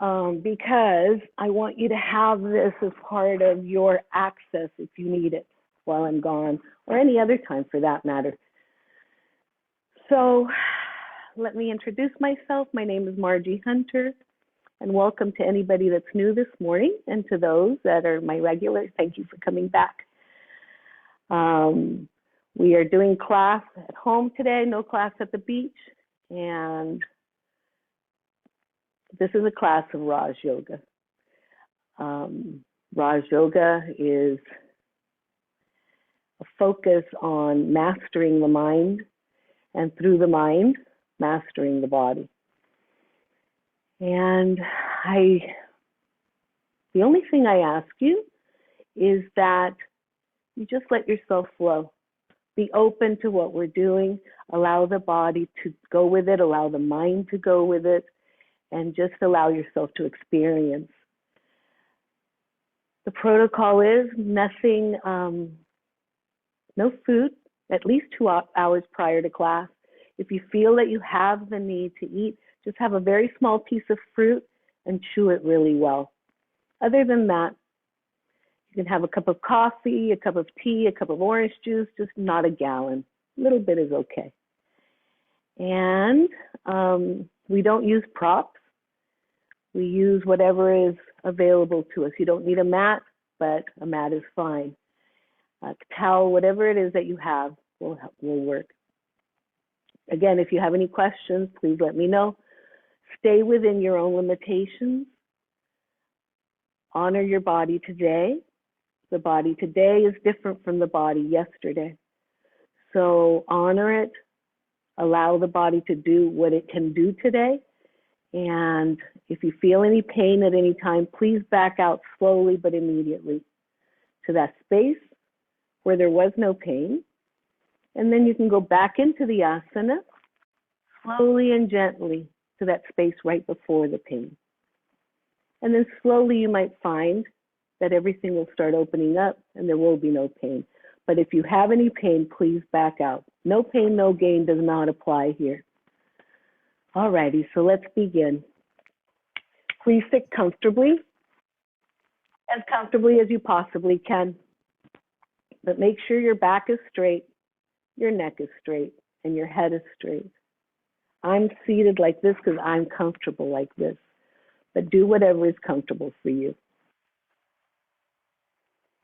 because I want you to have this as part of your access if you need it while I'm gone, or any other time for that matter. So let me introduce myself. My name is Margie Hunter, and welcome to anybody that's new this morning, and to those that are my regulars, thank you for coming back. We are doing class at home today, no class at the beach, and this is a class of Raj Yoga. Raj Yoga is a focus on mastering the mind, and through the mind, mastering the body. And the only thing I ask you is that you just let yourself flow. Be open to what we're doing. Allow the body to go with it. Allow the mind to go with it. And just allow yourself to experience. The protocol is nothing, no food, at least 2 hours prior to class. If you feel that you have the need to eat, just have a very small piece of fruit and chew it really well. Other than that, you can have a cup of coffee, a cup of tea, a cup of orange juice, just not a gallon. A little bit is okay. And we don't use props. We use whatever is available to us. You don't need a mat, but a mat is fine. A towel, whatever it is that you have will work. Again, if you have any questions, please let me know. Stay within your own limitations. Honor your body today. The body today is different from the body yesterday. So honor it. Allow the body to do what it can do today. And if you feel any pain at any time, please back out slowly but immediately to that space where there was no pain. And then you can go back into the asana slowly and gently to that space right before the pain. And then slowly you might find that everything will start opening up and there will be no pain. But if you have any pain, please back out. No pain, no gain does not apply here. Alrighty, so let's begin. Please sit comfortably as you possibly can. But make sure your back is straight, your neck is straight, and your head is straight. I'm seated like this because I'm comfortable like this. But do whatever is comfortable for you.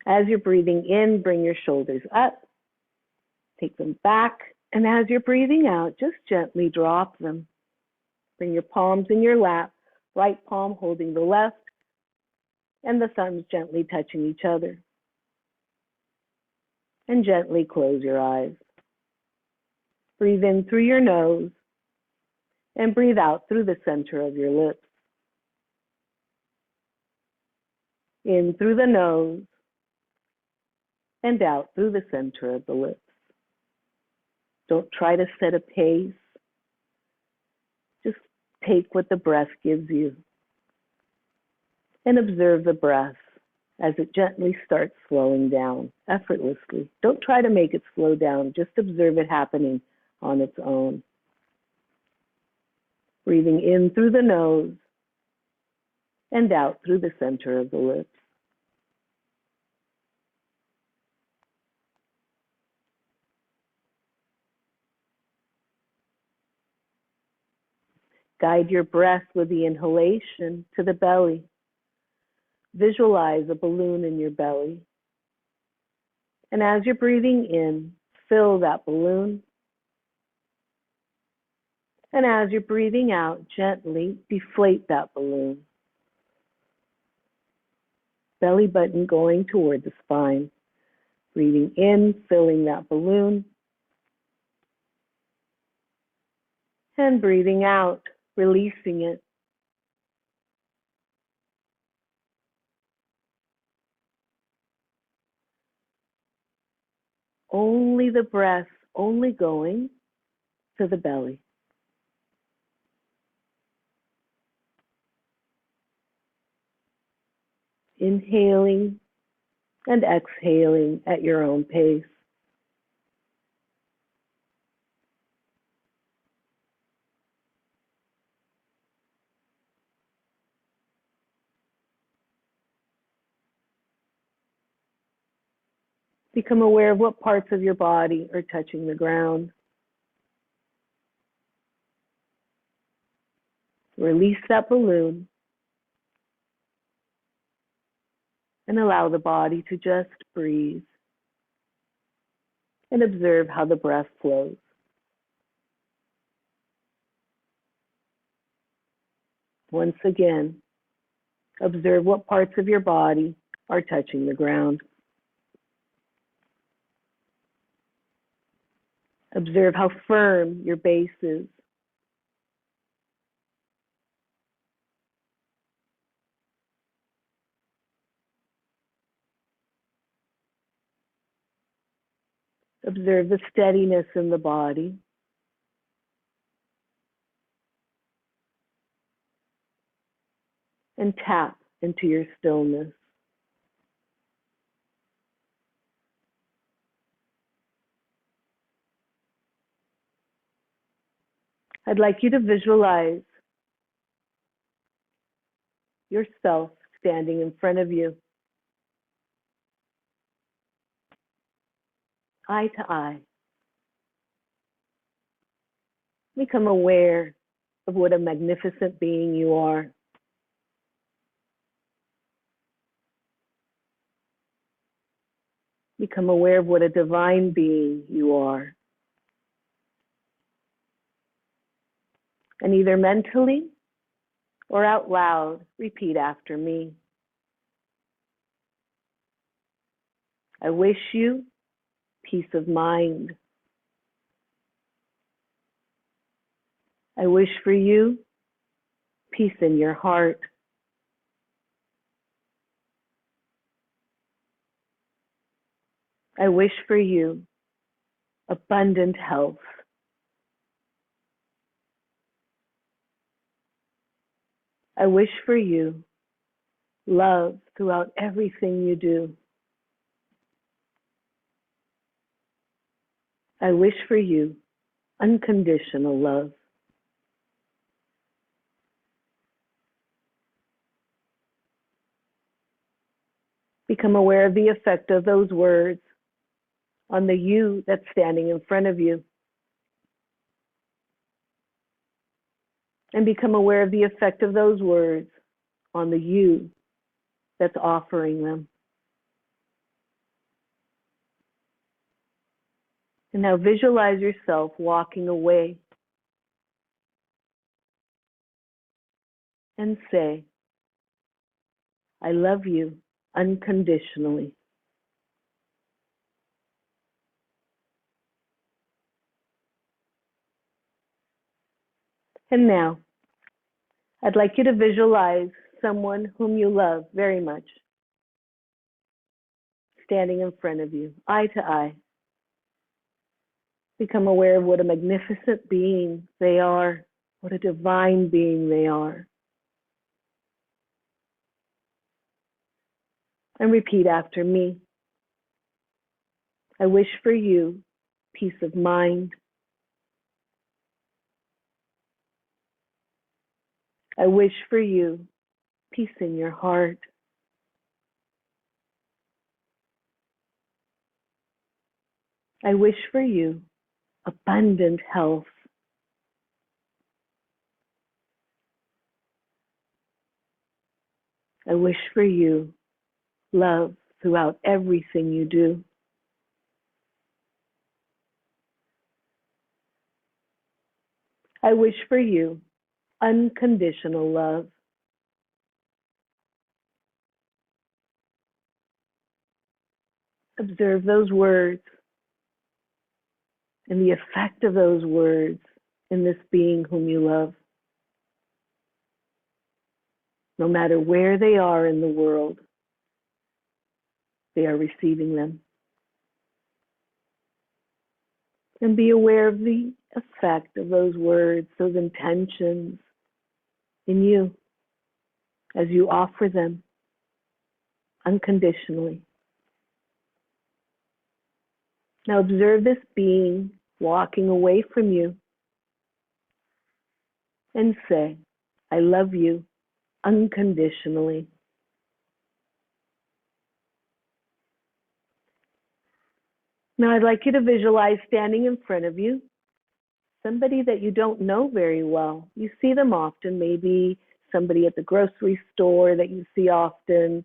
As you're breathing in, bring your shoulders up, take them back, and as you're breathing out, just gently drop them. Bring your palms in your lap, right palm holding the left, and the thumbs gently touching each other. And gently close your eyes. Breathe in through your nose, and breathe out through the center of your lips. In through the nose, and out through the center of the lips. Don't try to set a pace. Just take what the breath gives you. And observe the breath as it gently starts slowing down, effortlessly. Don't try to make it slow down. Just observe it happening on its own. Breathing in through the nose and out through the center of the lips. Guide your breath with the inhalation to the belly. Visualize a balloon in your belly. And as you're breathing in, fill that balloon. And as you're breathing out, gently deflate that balloon. Belly button going toward the spine. Breathing in, filling that balloon. And breathing out, releasing it. Only the breath, only going to the belly. Inhaling and exhaling at your own pace. Become aware of what parts of your body are touching the ground. Release that balloon and allow the body to just breathe and observe how the breath flows. Once again, observe what parts of your body are touching the ground. Observe how firm your base is. Observe the steadiness in the body. And tap into your stillness. I'd like you to visualize yourself standing in front of you, eye to eye. Become aware of what a magnificent being you are. Become aware of what a divine being you are. And either mentally or out loud, repeat after me. I wish you peace of mind. I wish for you peace in your heart. I wish for you abundant health. I wish for you love throughout everything you do. I wish for you unconditional love. Become aware of the effect of those words on the you that's standing in front of you. And become aware of the effect of those words on the you that's offering them. And now visualize yourself walking away and say, I love you unconditionally. And now, I'd like you to visualize someone whom you love very much standing in front of you, eye to eye. Become aware of what a magnificent being they are, what a divine being they are. And repeat after me. I wish for you peace of mind. I wish for you peace in your heart. I wish for you abundant health. I wish for you love throughout everything you do. I wish for you unconditional love. Observe those words and the effect of those words in this being whom you love. No matter where they are in the world, they are receiving them. And be aware of the effect of those words, those intentions in you as you offer them unconditionally. Now observe this being walking away from you and say, I love you unconditionally. Now I'd like you to visualize standing in front of you somebody that you don't know very well. You see them often, maybe somebody at the grocery store that you see often,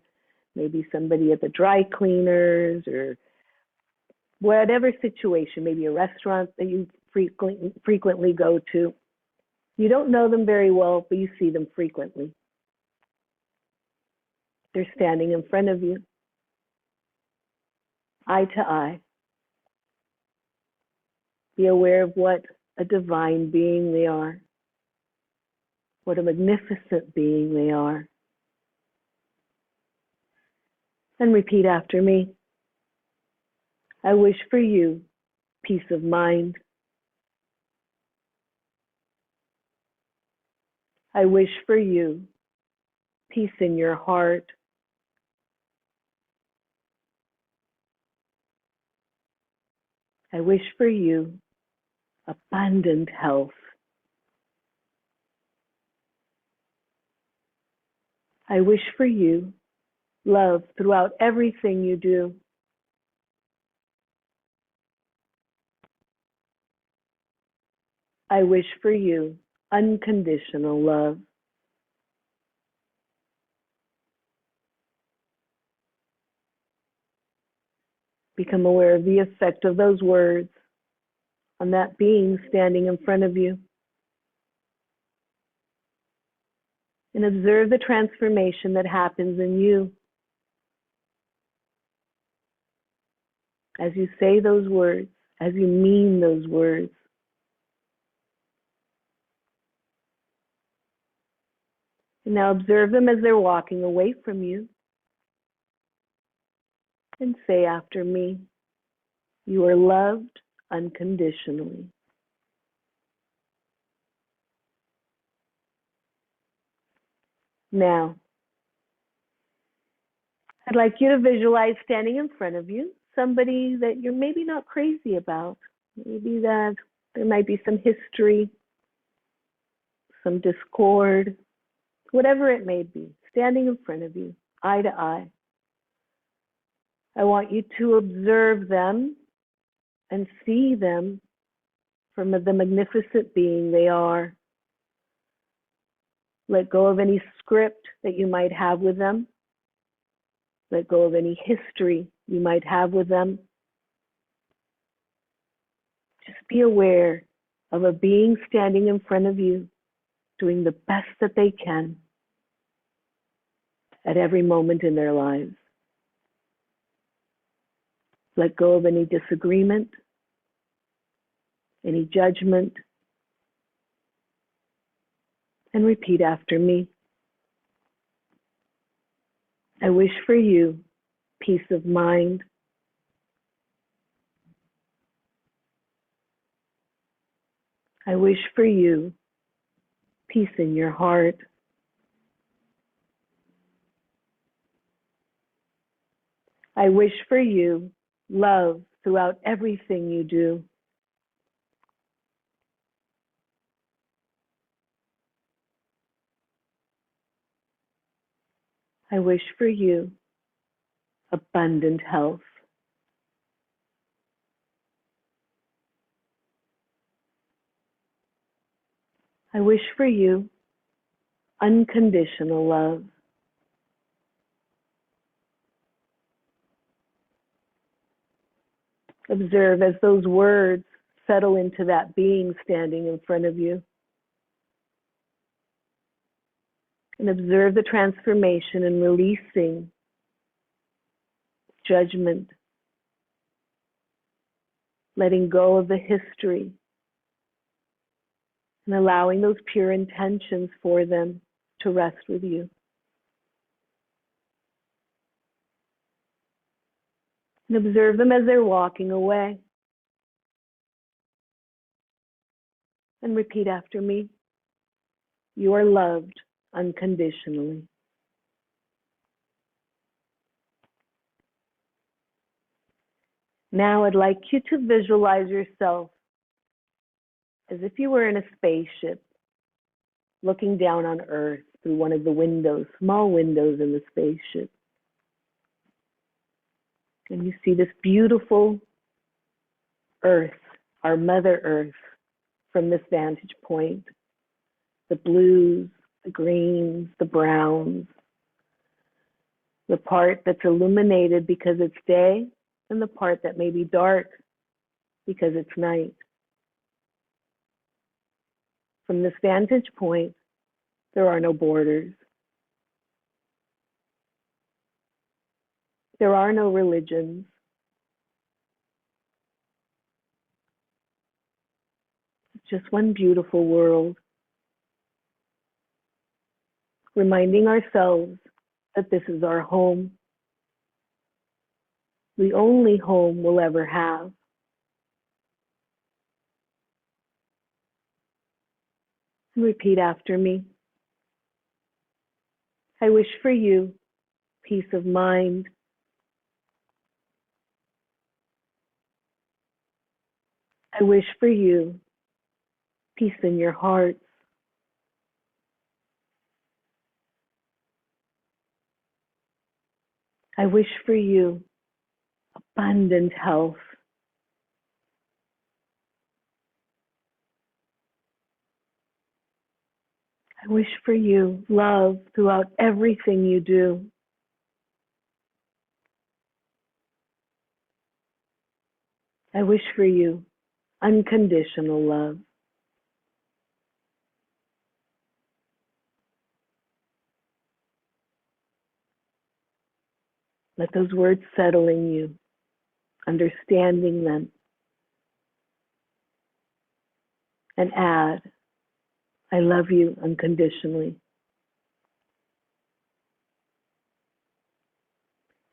maybe somebody at the dry cleaners or whatever situation, maybe a restaurant that you frequently go to. You don't know them very well, but you see them frequently. They're standing in front of you, eye to eye. Be aware of what a divine being they are, what a magnificent being they are. And repeat after me. I wish for you peace of mind. I wish for you peace in your heart. I wish for you abundant health. I wish for you love throughout everything you do. I wish for you unconditional love. Become aware of the effect of those words on that being standing in front of you. And observe the transformation that happens in you as you say those words, as you mean those words. And now observe them as they're walking away from you. And say after me, you are loved unconditionally. Now, I'd like you to visualize standing in front of you somebody that you're maybe not crazy about. Maybe that there might be some history, some discord, whatever it may be, standing in front of you, eye to eye. I want you to observe them and see them from the magnificent being they are. Let go of any script that you might have with them. Let go of any history you might have with them. Just be aware of a being standing in front of you, doing the best that they can at every moment in their lives. Let go of any disagreement, any judgment, and repeat after me. I wish for you peace of mind. I wish for you peace in your heart. I wish for you love throughout everything you do. I wish for you abundant health. I wish for you unconditional love. Observe as those words settle into that being standing in front of you. And observe the transformation and releasing judgment, letting go of the history, and allowing those pure intentions for them to rest with you. And observe them as they're walking away. And repeat after me. You are loved unconditionally. Now I'd like you to visualize yourself as if you were in a spaceship looking down on Earth through one of the windows, small windows in the spaceship. And you see this beautiful Earth, our Mother Earth, from this vantage point. The blues, the greens, the browns, the part that's illuminated because it's day, and the part that may be dark because it's night. From this vantage point, there are no borders. There are no religions. It's just one beautiful world, reminding ourselves that this is our home, the only home we'll ever have. And repeat after me. I wish for you peace of mind. I wish for you peace in your heart. I wish for you abundant health. I wish for you love throughout everything you do. I wish for you unconditional love. Let those words settle in you, understanding them, and add, I love you unconditionally.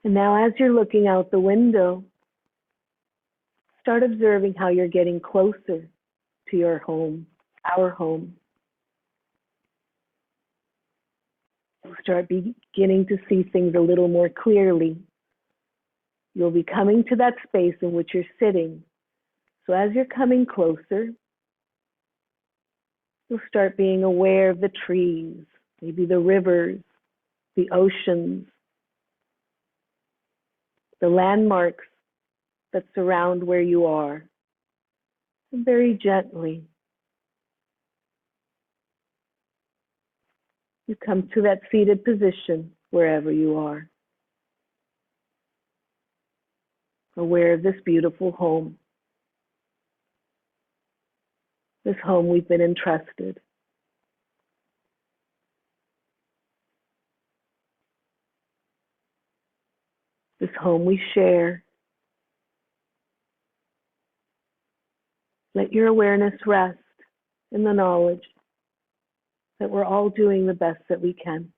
And now as you're looking out the window, start observing how you're getting closer to your home, our home. You'll start beginning to see things a little more clearly. You'll be coming to that space in which you're sitting. So as you're coming closer, you'll start being aware of the trees, maybe the rivers, the oceans, the landmarks that surround where you are. And very gently, you come to that seated position wherever you are, aware of this beautiful home, this home we've been entrusted. This home we share. Let your awareness rest in the knowledge that we're all doing the best that we can.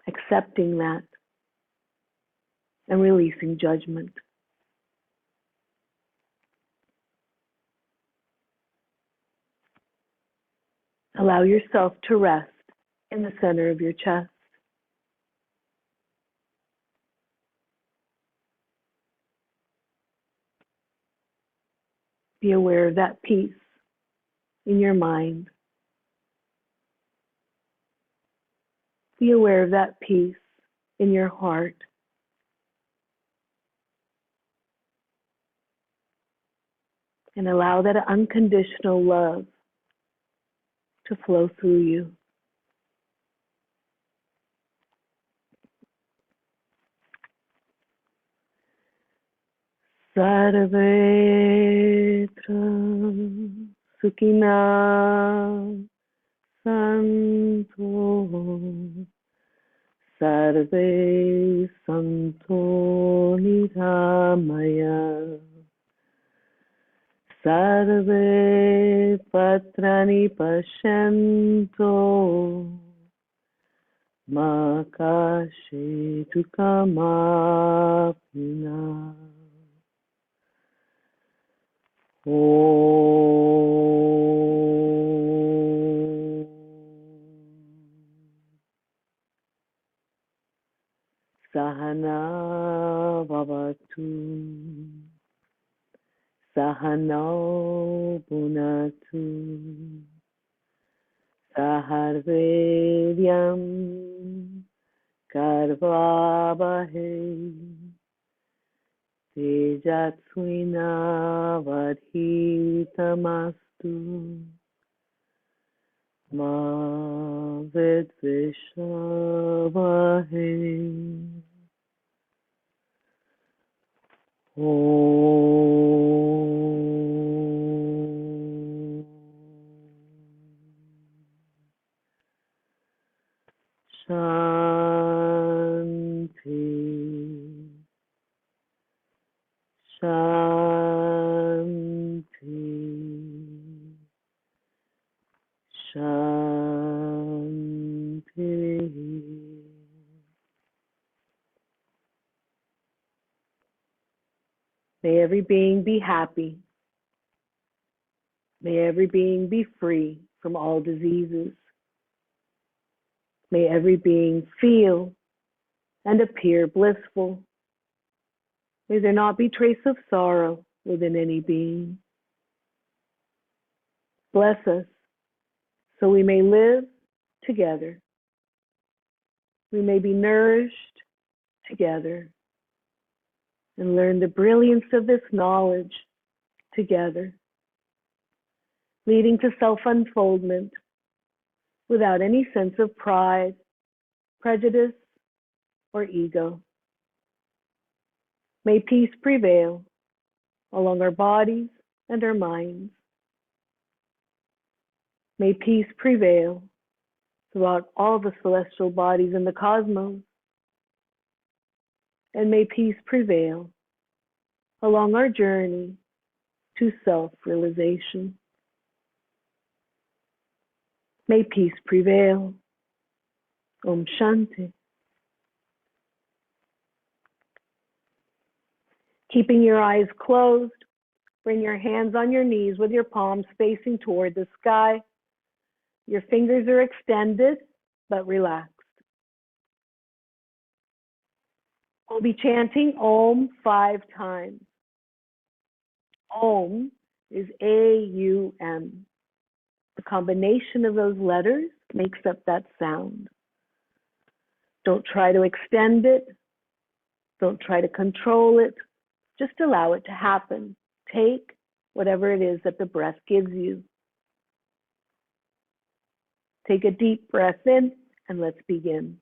Accepting that and releasing judgment. Allow yourself to rest in the center of your chest. Be aware of that peace in your mind. Be aware of that peace in your heart. And allow that unconditional love to flow through you. Sarvetra Sukhina Santo Sarve Santo Niramaya Sarve Patrani Pashanto Makashe Tukamapina Sahana Bhavatu Sahana Bhunatu Saharvedyam Karvavahe Tejatsvinavadhitamastu ma vidvishavahe. Om Shanti Shanti Shanti. May every being be happy. May every being be free from all diseases. May every being feel and appear blissful. May there not be trace of sorrow within any being. Bless us so we may live together. We may be nourished together and learn the brilliance of this knowledge together, leading to self-unfoldment without any sense of pride, prejudice, or ego. May peace prevail along our bodies and our minds. May peace prevail throughout all the celestial bodies in the cosmos. And may peace prevail along our journey to self-realization. May peace prevail. Om Shanti. Keeping your eyes closed, bring your hands on your knees with your palms facing toward the sky. Your fingers are extended but relaxed. We'll be chanting Om 5 times. Om is A-U-M. The combination of those letters makes up that sound. Don't try to extend it. Don't try to control it. Just allow it to happen. Take whatever it is that the breath gives you. Take a deep breath in and let's begin.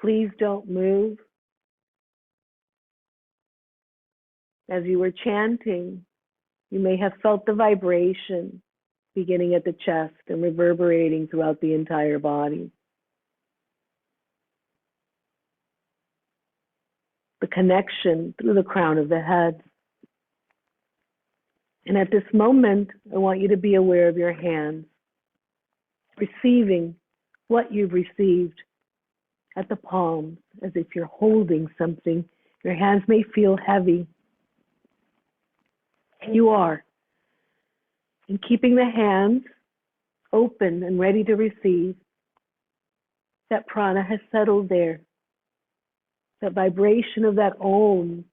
Please don't move. As you were chanting, you may have felt the vibration beginning at the chest and reverberating throughout the entire body. The connection through the crown of the head. And at this moment, I want you to be aware of your hands, receiving what you've received at the palms, as if you're holding something. Your hands may feel heavy. And you are. And keeping the hands open and ready to receive, that prana has settled there. That vibration of that Om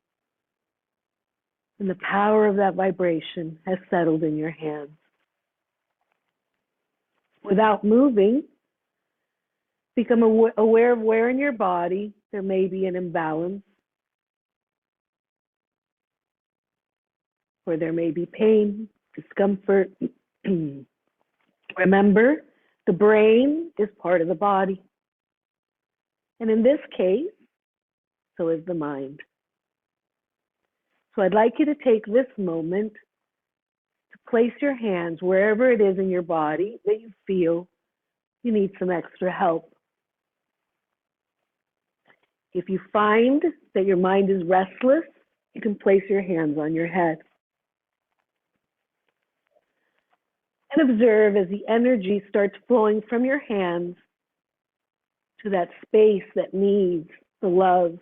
And the power of that vibration has settled in your hands. Without moving, become aware of where in your body there may be an imbalance, or there may be pain, discomfort. Remember, the brain is part of the body. And in this case, so is the mind. So I'd like you to take this moment to place your hands wherever it is in your body that you feel you need some extra help. If you find that your mind is restless, you can place your hands on your head. And observe as the energy starts flowing from your hands to that space that needs the love,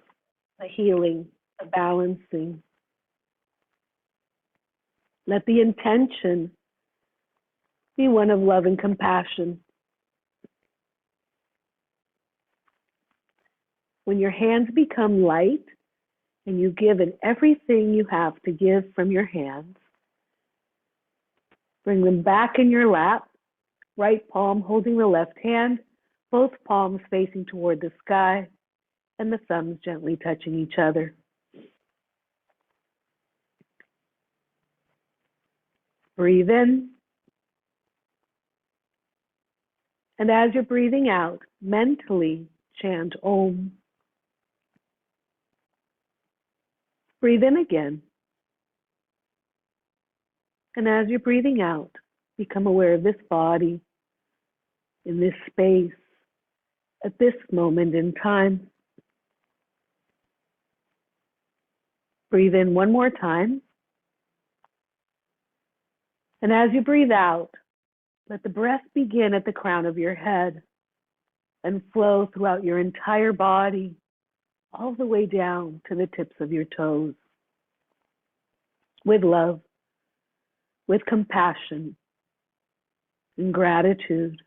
the healing, the balancing. Let the intention be one of love and compassion. When your hands become light and you give in everything you have to give from your hands, bring them back in your lap, right palm holding the left hand, both palms facing toward the sky, and the thumbs gently touching each other. Breathe in. And as you're breathing out, mentally chant Om. Breathe in again. And as you're breathing out, become aware of this body, in this space, at this moment in time. Breathe in one more time. And as you breathe out, let the breath begin at the crown of your head and flow throughout your entire body, all the way down to the tips of your toes. With love, with compassion, and gratitude.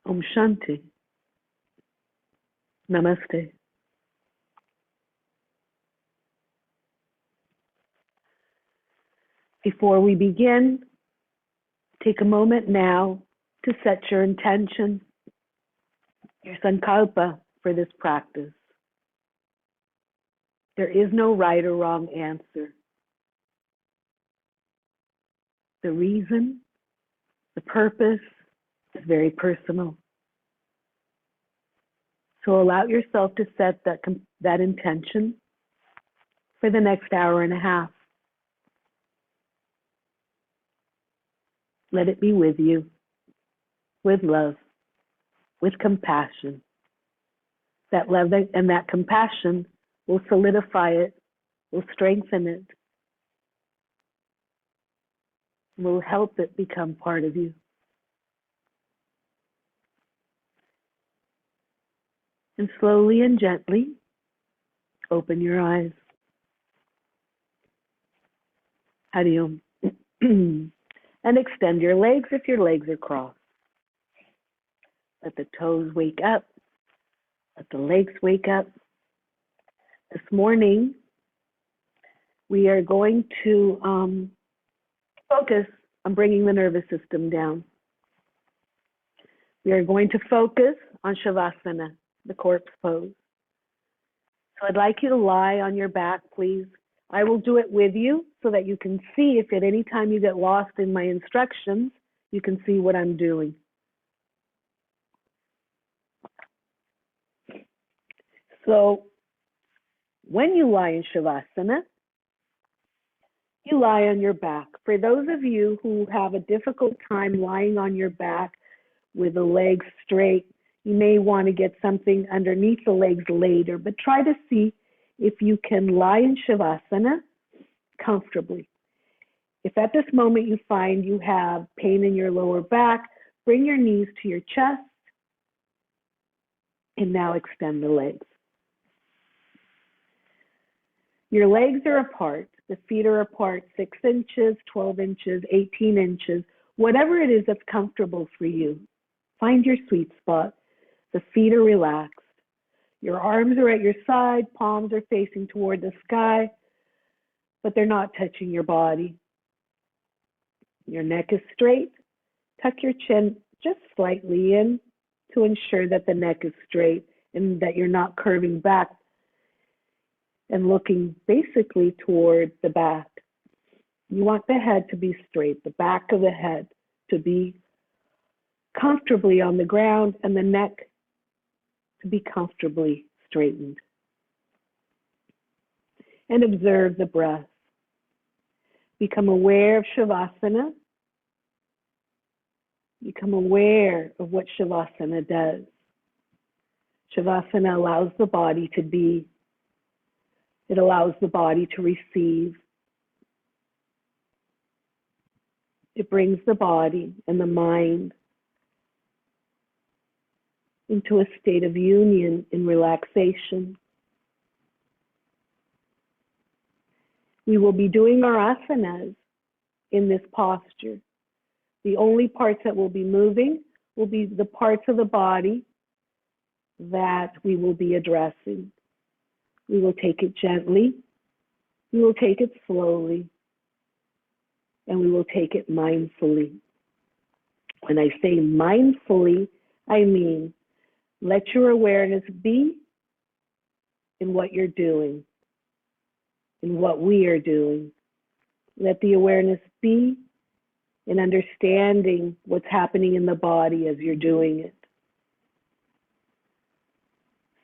Om Shanti. Namaste. Before we begin, take a moment now to set your intention, your sankalpa for this practice. There is no right or wrong answer. The reason, the purpose is very personal. So allow yourself to set that intention for the next hour and a half. Let it be with you, with love, with compassion. That love and that compassion will solidify it, will strengthen it, will help it become part of you. And slowly and gently, open your eyes. Hari Om. And extend your legs if your legs are crossed. Let the toes wake up. Let the legs wake up. This morning, we are going to focus on bringing the nervous system down. We are going to focus on Shavasana, the corpse pose. So I'd like you to lie on your back, please. I will do it with you so that you can see if at any time you get lost in my instructions, you can see what I'm doing. So when you lie in Shavasana, you lie on your back. For those of you who have a difficult time lying on your back with the legs straight, you may want to get something underneath the legs later, but try to see if you can lie in Shavasana comfortably. If at this moment you find you have pain in your lower back, bring your knees to your chest and now extend the legs. Your legs are apart. The feet are apart 6 inches, 12 inches, 18 inches, whatever it is that's comfortable for you. Find your sweet spot. The feet are relaxed. Your arms are at your side, palms are facing toward the sky, but they're not touching your body. Your neck is straight. Tuck your chin just slightly in to ensure that the neck is straight and that you're not curving back and looking basically toward the back. You want the head to be straight, the back of the head to be comfortably on the ground, and the neck to be comfortably straightened. And observe the breath. Become aware of Shavasana. Become aware of what Shavasana does. Shavasana allows the body to be. It allows the body to receive. It brings the body and the mind into a state of union in relaxation. We will be doing our asanas in this posture. The only parts that will be moving will be the parts of the body that we will be addressing. We will take it gently, we will take it slowly, and we will take it mindfully. When I say mindfully, I mean let your awareness be in what you're doing, in what we are doing. Let the awareness be in understanding what's happening in the body as you're doing it.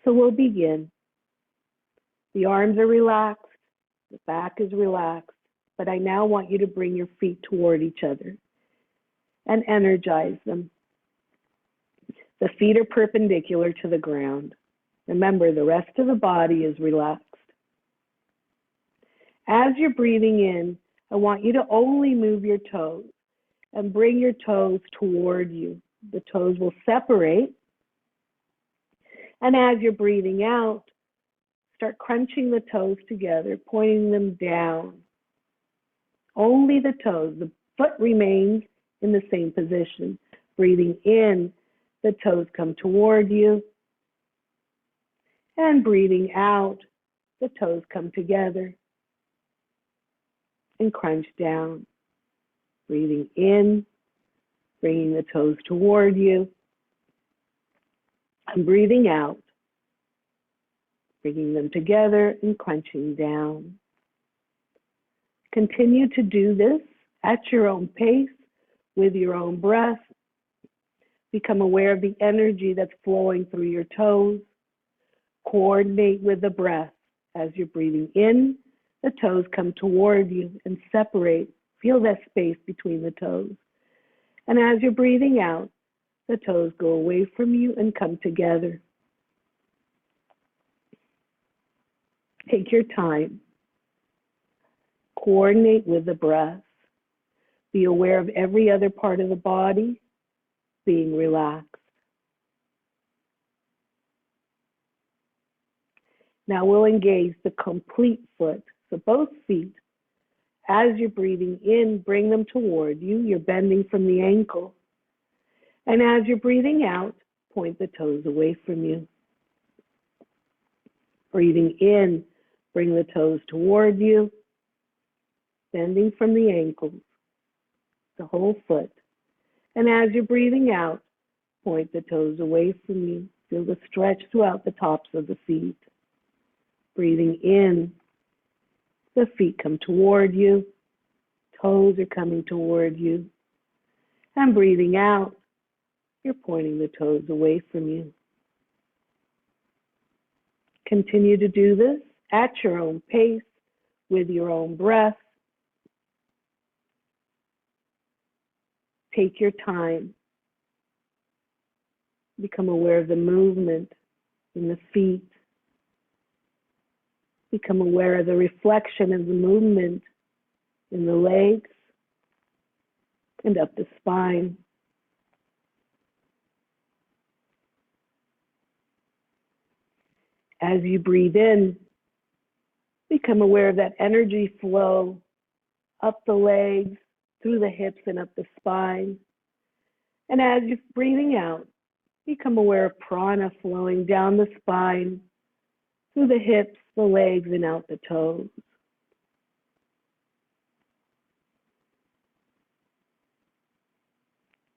So we'll begin. The arms are relaxed, the back is relaxed, but I now want you to bring your feet toward each other and energize them. The feet are perpendicular to the ground. Remember, the rest of the body is relaxed. As you're breathing in, I want you to only move your toes and bring your toes toward you. The toes will separate. And as you're breathing out, start crunching the toes together, pointing them down. Only the toes. The foot remains in the same position. Breathing in, the toes come toward you. And breathing out, the toes come together and crunch down. Breathing in, bringing the toes toward you. And breathing out, bringing them together and crunching down. Continue to do this at your own pace, with your own breath. Become aware of the energy that's flowing through your toes. Coordinate with the breath. As you're breathing in, the toes come toward you and separate. Feel that space between the toes. And as you're breathing out, the toes go away from you and come together. Take your time. Coordinate with the breath. Be aware of every other part of the body being relaxed. Now we'll engage the complete foot. So both feet, as you're breathing in, bring them toward you. You're bending from the ankle. And as you're breathing out, point the toes away from you. Breathing in, bring the toes toward you. Bending from the ankles, the whole foot. And as you're breathing out, point the toes away from you. Feel the stretch throughout the tops of the feet. Breathing in, the feet come toward you. Toes are coming toward you. And breathing out, you're pointing the toes away from you. Continue to do this at your own pace, with your own breath. Take your time. Become aware of the movement in the feet. Become aware of the reflection of the movement in the legs and up the spine. As you breathe in, become aware of that energy flow up the legs, through the hips and up the spine. And as you're breathing out, become aware of prana flowing down the spine, through the hips, the legs, and out the toes.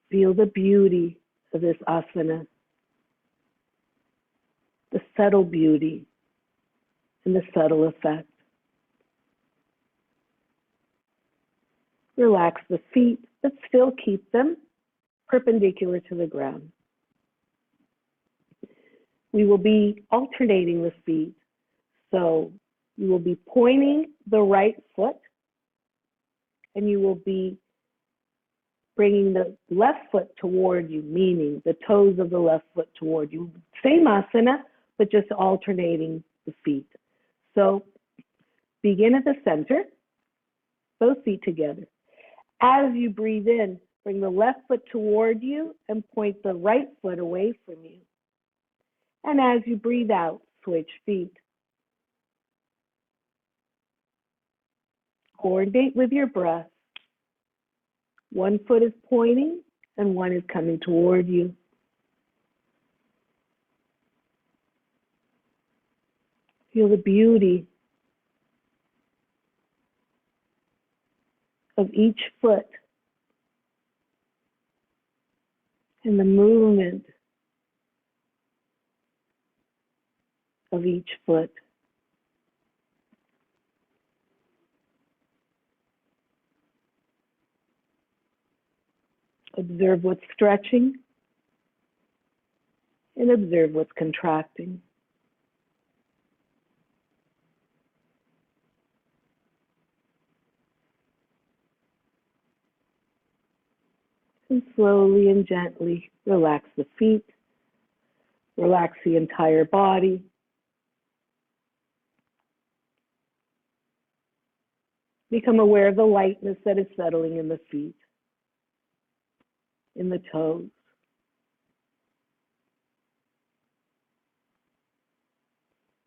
Feel the beauty of this asana, the subtle beauty and the subtle effect. Relax the feet, but still keep them perpendicular to the ground. We will be alternating the feet. So you will be pointing the right foot and you will be bringing the left foot toward you, meaning the toes of the left foot toward you. Same asana, but just alternating the feet. So begin at the center, both feet together. As you breathe in, bring the left foot toward you and point the right foot away from you. And as you breathe out, switch feet. Coordinate with your breath. One foot is pointing and one is coming toward you. Feel the beauty of each foot and the movement of each foot. Observe what's stretching and observe what's contracting. And slowly and gently relax the feet, relax the entire body. Become aware of the lightness that is settling in the feet, in the toes.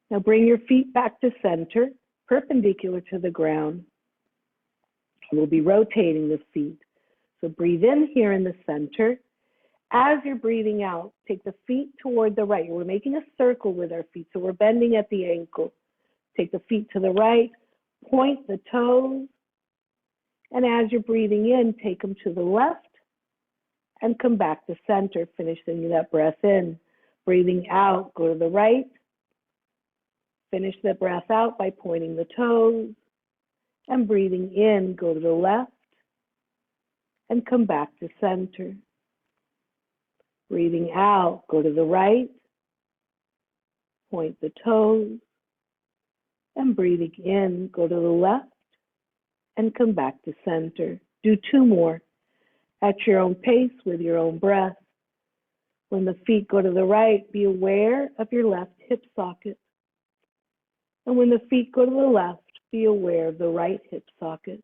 Now bring your feet back to center, perpendicular to the ground. We'll be rotating the feet. So breathe in here in the center. As you're breathing out, take the feet toward the right. We're making a circle with our feet, so we're bending at the ankle. Take the feet to the right, point the toes, and as you're breathing in, take them to the left and come back to center, finishing that breath in. Breathing out, go to the right. Finish the breath out by pointing the toes, and breathing in, go to the left and come back to center. Breathing out, go to the right, point the toes, and breathing in, go to the left and come back to center. Do two more at your own pace with your own breath. When the feet go to the right, be aware of your left hip socket. And when the feet go to the left, be aware of the right hip socket.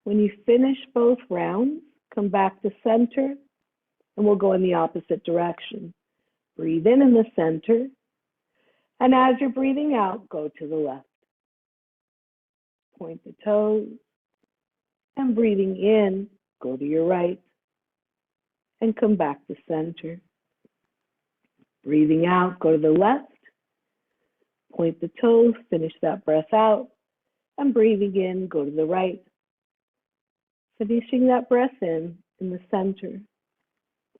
When you finish both rounds, come back to center, and we'll go in the opposite direction. Breathe in the center, and as you're breathing out, go to the left. Point the toes, and breathing in, go to your right, and come back to center. Breathing out, go to the left, point the toes, finish that breath out, and breathing in, go to the right. Finishing that breath in the center.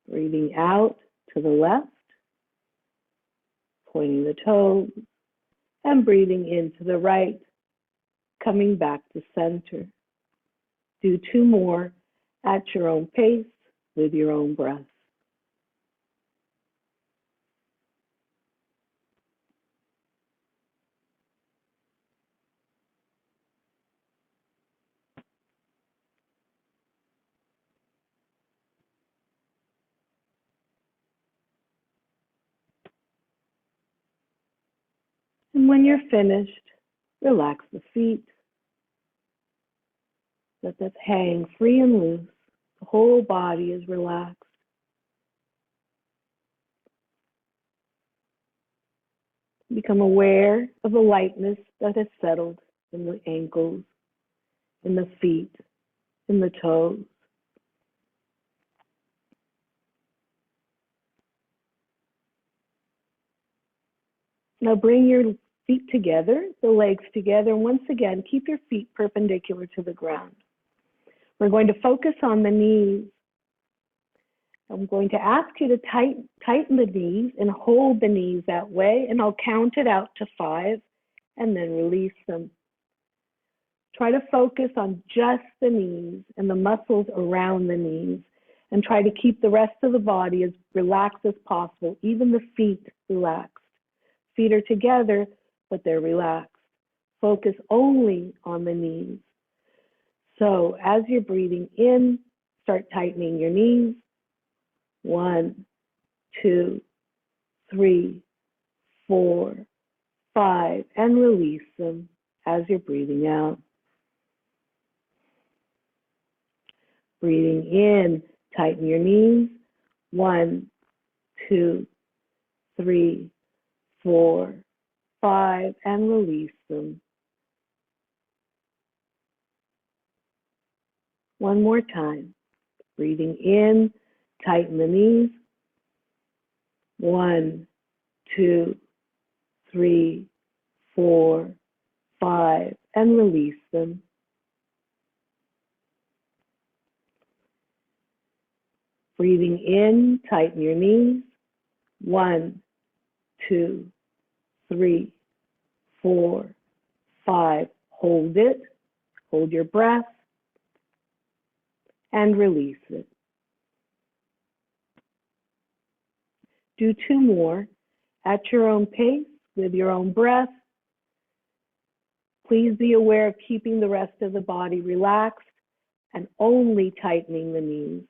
Breathing out to the left, pointing the toes, and breathing in to the right, coming back to center. Do two more at your own pace with your own breath. And when you're finished, relax the feet. Let them hang free and loose. The whole body is relaxed. Become aware of the lightness that has settled in the ankles, in the feet, in the toes. Now bring your feet together, the legs together, and once again, keep your feet perpendicular to the ground. We're going to focus on the knees. I'm going to ask you to tighten the knees and hold the knees that way, and I'll count it out to 5 and then release them. Try to focus on just the knees and the muscles around the knees, and try to keep the rest of the body as relaxed as possible, even the feet relaxed. Feet are together, but they're relaxed. Focus only on the knees. So as you're breathing in, start tightening your knees. 1, 2, 3, 4, 5, and release them as you're breathing out. Breathing in, tighten your knees. 1, 2, 3, 4, 5, and release them. One more time. Breathing in, tighten the knees. 1, 2, 3, 4, 5, and release them. Breathing in, tighten your knees. 1, 2, 3, 4, 5. Hold it. Hold your breath. And release it. Do 2 more at your own pace with your own breath. Please be aware of keeping the rest of the body relaxed and only tightening the knees.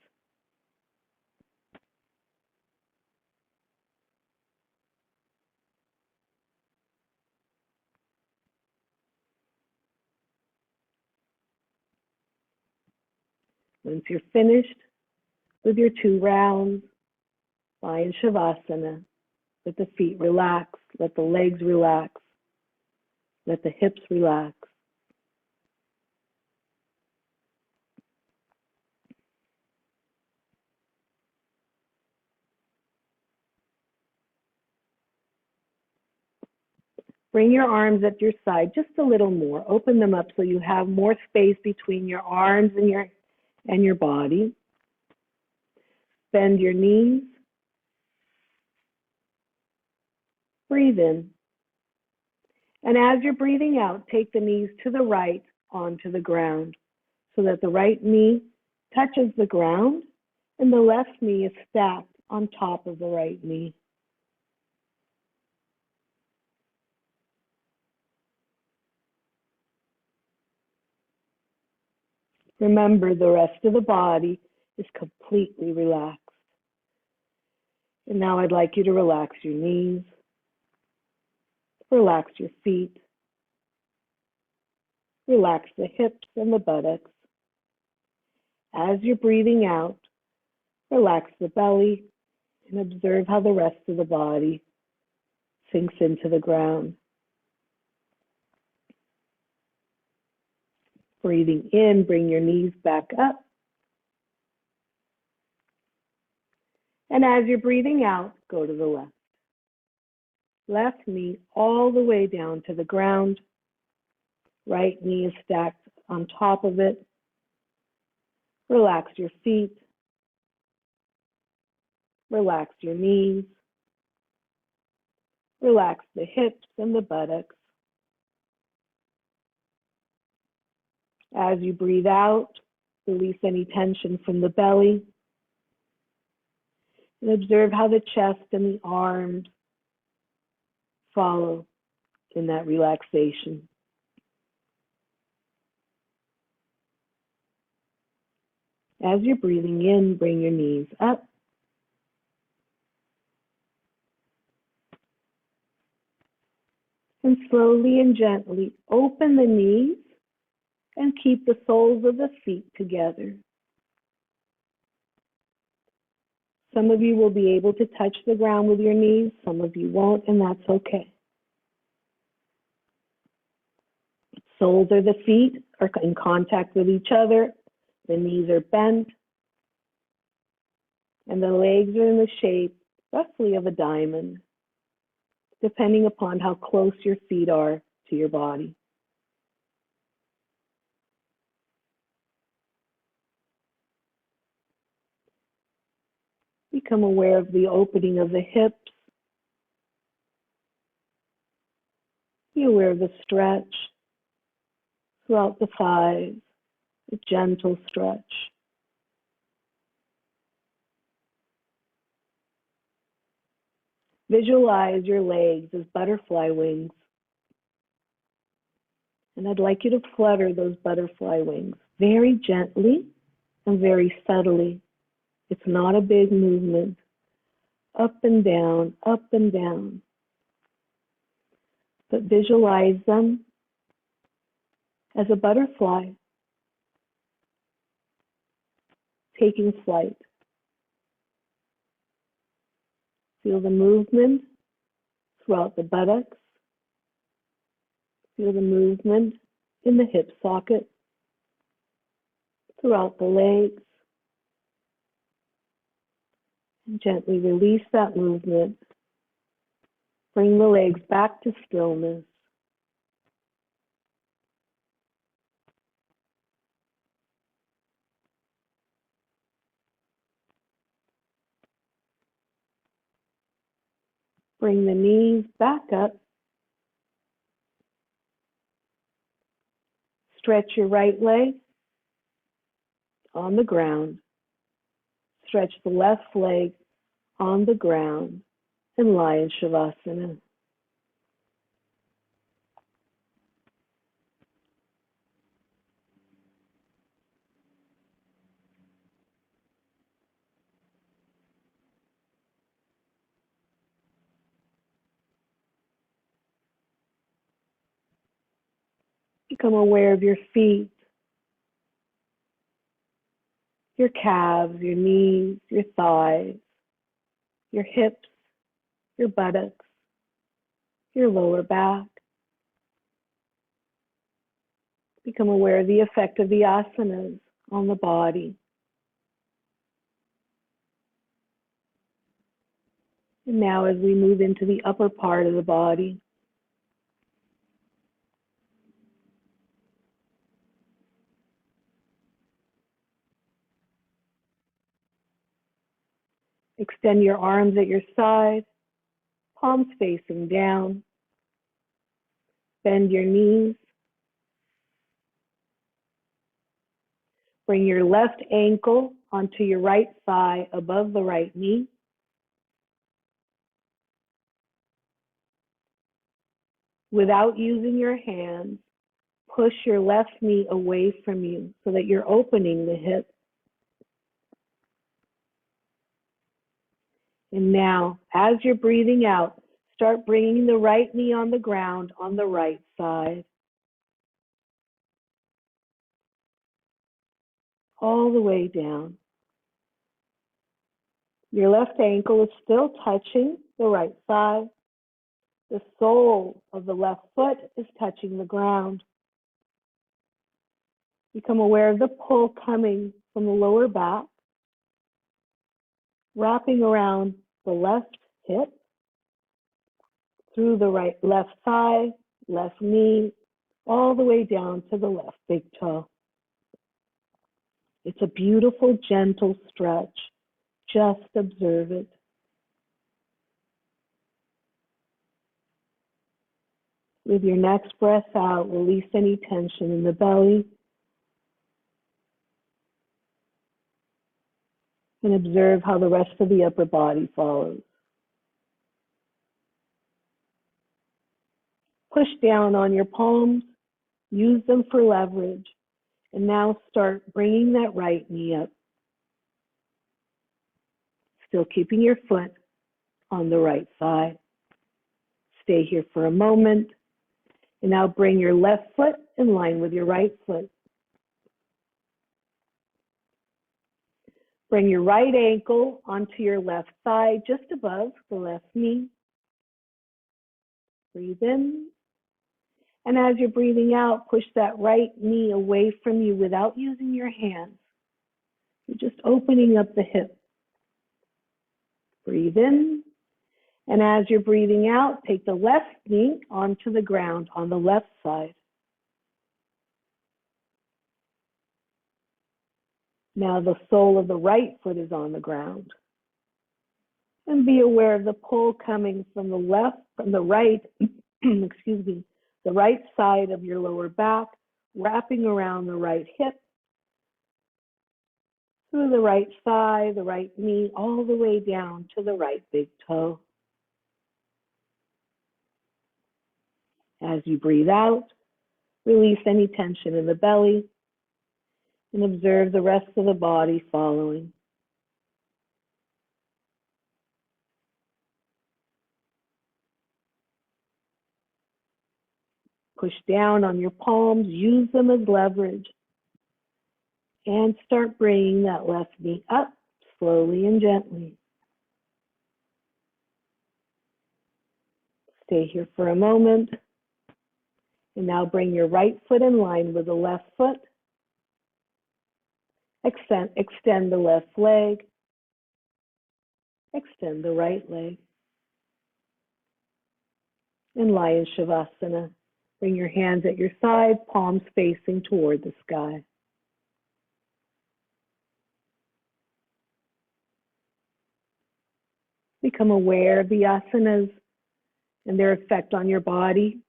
Once you're finished with your 2 rounds, lie in Shavasana. Let the feet relax, let the legs relax, let the hips relax. Bring your arms at your side just a little more. Open them up so you have more space between your arms and your body. Bend your knees. Breathe in. And as you're breathing out, take the knees to the right onto the ground so that the right knee touches the ground and the left knee is stacked on top of the right knee. Remember, the rest of the body is completely relaxed. And now I'd like you to relax your knees, relax your feet, relax the hips and the buttocks. As you're breathing out, relax the belly and observe how the rest of the body sinks into the ground. Breathing in, bring your knees back up. And as you're breathing out, go to the left. Left knee all the way down to the ground. Right knee is stacked on top of it. Relax your feet. Relax your knees. Relax the hips and the buttocks. As you breathe out, release any tension from the belly. And observe how the chest and the arms follow in that relaxation. As you're breathing in, bring your knees up. And slowly and gently open the knees and keep the soles of the feet together. Some of you will be able to touch the ground with your knees, some of you won't, and that's okay. soles of the feet are in contact with each other. The knees are bent. And the legs are in the shape, roughly, of a diamond, depending upon how close your feet are to your body. Become aware of the opening of the hips. Be aware of the stretch throughout the thighs, a gentle stretch. Visualize your legs as butterfly wings. And I'd like you to flutter those butterfly wings very gently and very subtly. It's not a big movement. Up and down, up and down. But visualize them as a butterfly taking flight. Feel the movement throughout the buttocks. Feel the movement in the hip socket, throughout the legs. And gently release that movement. Bring the legs back to stillness. Bring the knees back up. Stretch your right leg on the ground. Stretch the left leg on the ground and lie in Shavasana. Become aware of your feet, your calves, your knees, your thighs, your hips, your buttocks, your lower back. Become aware of the effect of the asanas on the body. And now as we move into the upper part of the body, extend your arms at your side, palms facing down. Bend your knees. Bring your left ankle onto your right thigh above the right knee. Without using your hands, push your left knee away from you so that you're opening the hip. And now, as you're breathing out, start bringing the right knee on the ground on the right side. All the way down. Your left ankle is still touching the right thigh. The sole of the left foot is touching the ground. Become aware of the pull coming from the lower back, wrapping around the left hip, through the left thigh, left knee, all the way down to the left big toe. It's a beautiful, gentle stretch. Just observe it. With your next breath out, release any tension in the belly and observe how the rest of the upper body follows. Push down on your palms, use them for leverage, and now start bringing that right knee up. Still keeping your foot on the right thigh. Stay here for a moment, and now bring your left foot in line with your right foot. Bring your right ankle onto your left thigh, just above the left knee. Breathe in And as you're breathing out, push that right knee away from you without using your hands. You're just opening up the hip. Breathe in. And as you're breathing out, take the left knee onto the ground on the left side. Now the sole of the right foot is on the ground. And be aware of the pull coming from the right, excuse me, the right side of your lower back, wrapping around the right hip, through the right thigh, the right knee, all the way down to the right big toe. As you breathe out, release any tension in the belly and observe the rest of the body following. Push down on your palms, use them as leverage, and start bringing that left knee up slowly and gently. Stay here for a moment, and now bring your right foot in line with the left foot. Extend the left leg, extend the right leg. In Lion Shavasana, bring your hands at your side, palms facing toward the sky. Become aware of the asanas and their effect on your body.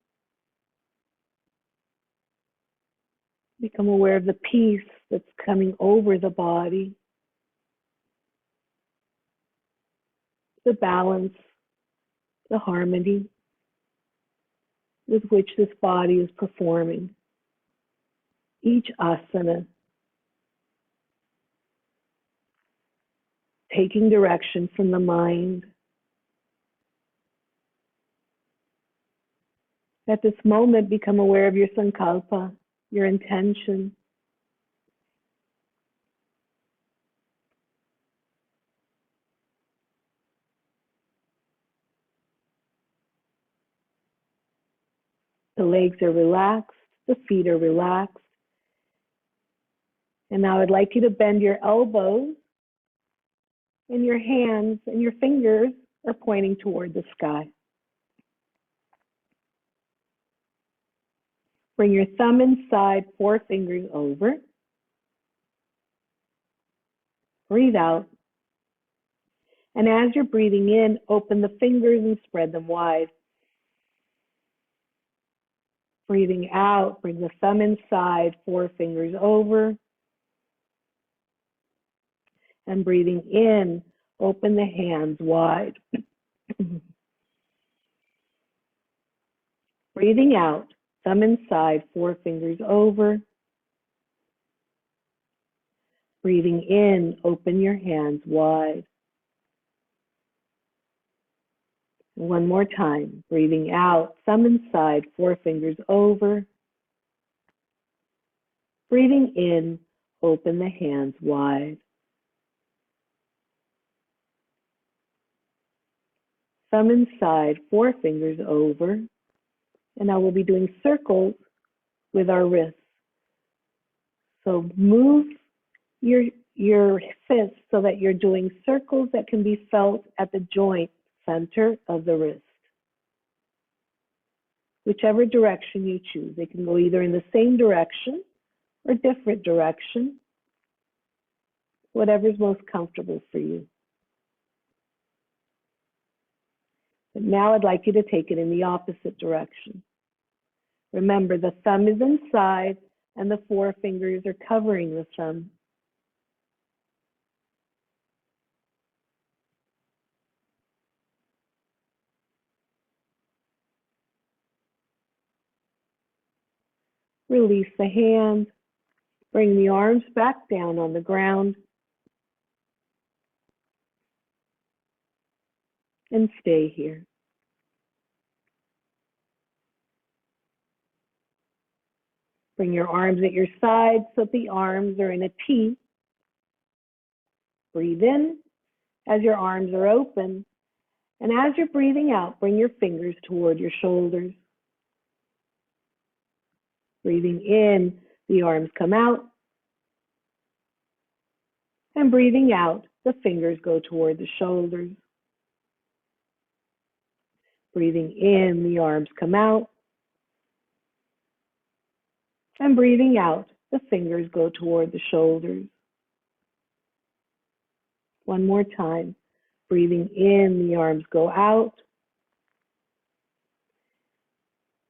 Become aware of the peace that's coming over the body, the balance, the harmony with which this body is performing. Each asana taking direction from the mind. At this moment, become aware of your sankalpa, your intention. The legs are relaxed, the feet are relaxed. And now I'd like you to bend your elbows, and your hands and your fingers are pointing toward the sky. Bring your thumb inside, 4 fingers over. Breathe out. And as you're breathing in, open the fingers and spread them wide. Breathing out, bring the thumb inside, 4 fingers over. And breathing in, open the hands wide. Breathing out, thumb inside, 4 fingers over. Breathing in, open your hands wide. One more time. Breathing out, thumb inside, 4 fingers over. Breathing in, open the hands wide. Thumb inside, 4 fingers over. And now we'll be doing circles with our wrists. So move your fists so that you're doing circles that can be felt at the joint center of the wrist. Whichever direction you choose. They can go either in the same direction or different direction. Whatever's most comfortable for you. But now I'd like you to take it in the opposite direction. Remember, the thumb is inside and the 4 fingers are covering the thumb. Release the hand. Bring the arms back down on the ground. And stay here. Bring your arms at your sides so the arms are in a T. Breathe in as your arms are open. And as you're breathing out, bring your fingers toward your shoulders. Breathing in, the arms come out. And breathing out, the fingers go toward the shoulders. Breathing in, the arms come out. And breathing out, the fingers go toward the shoulders. One more time. Breathing in, the arms go out.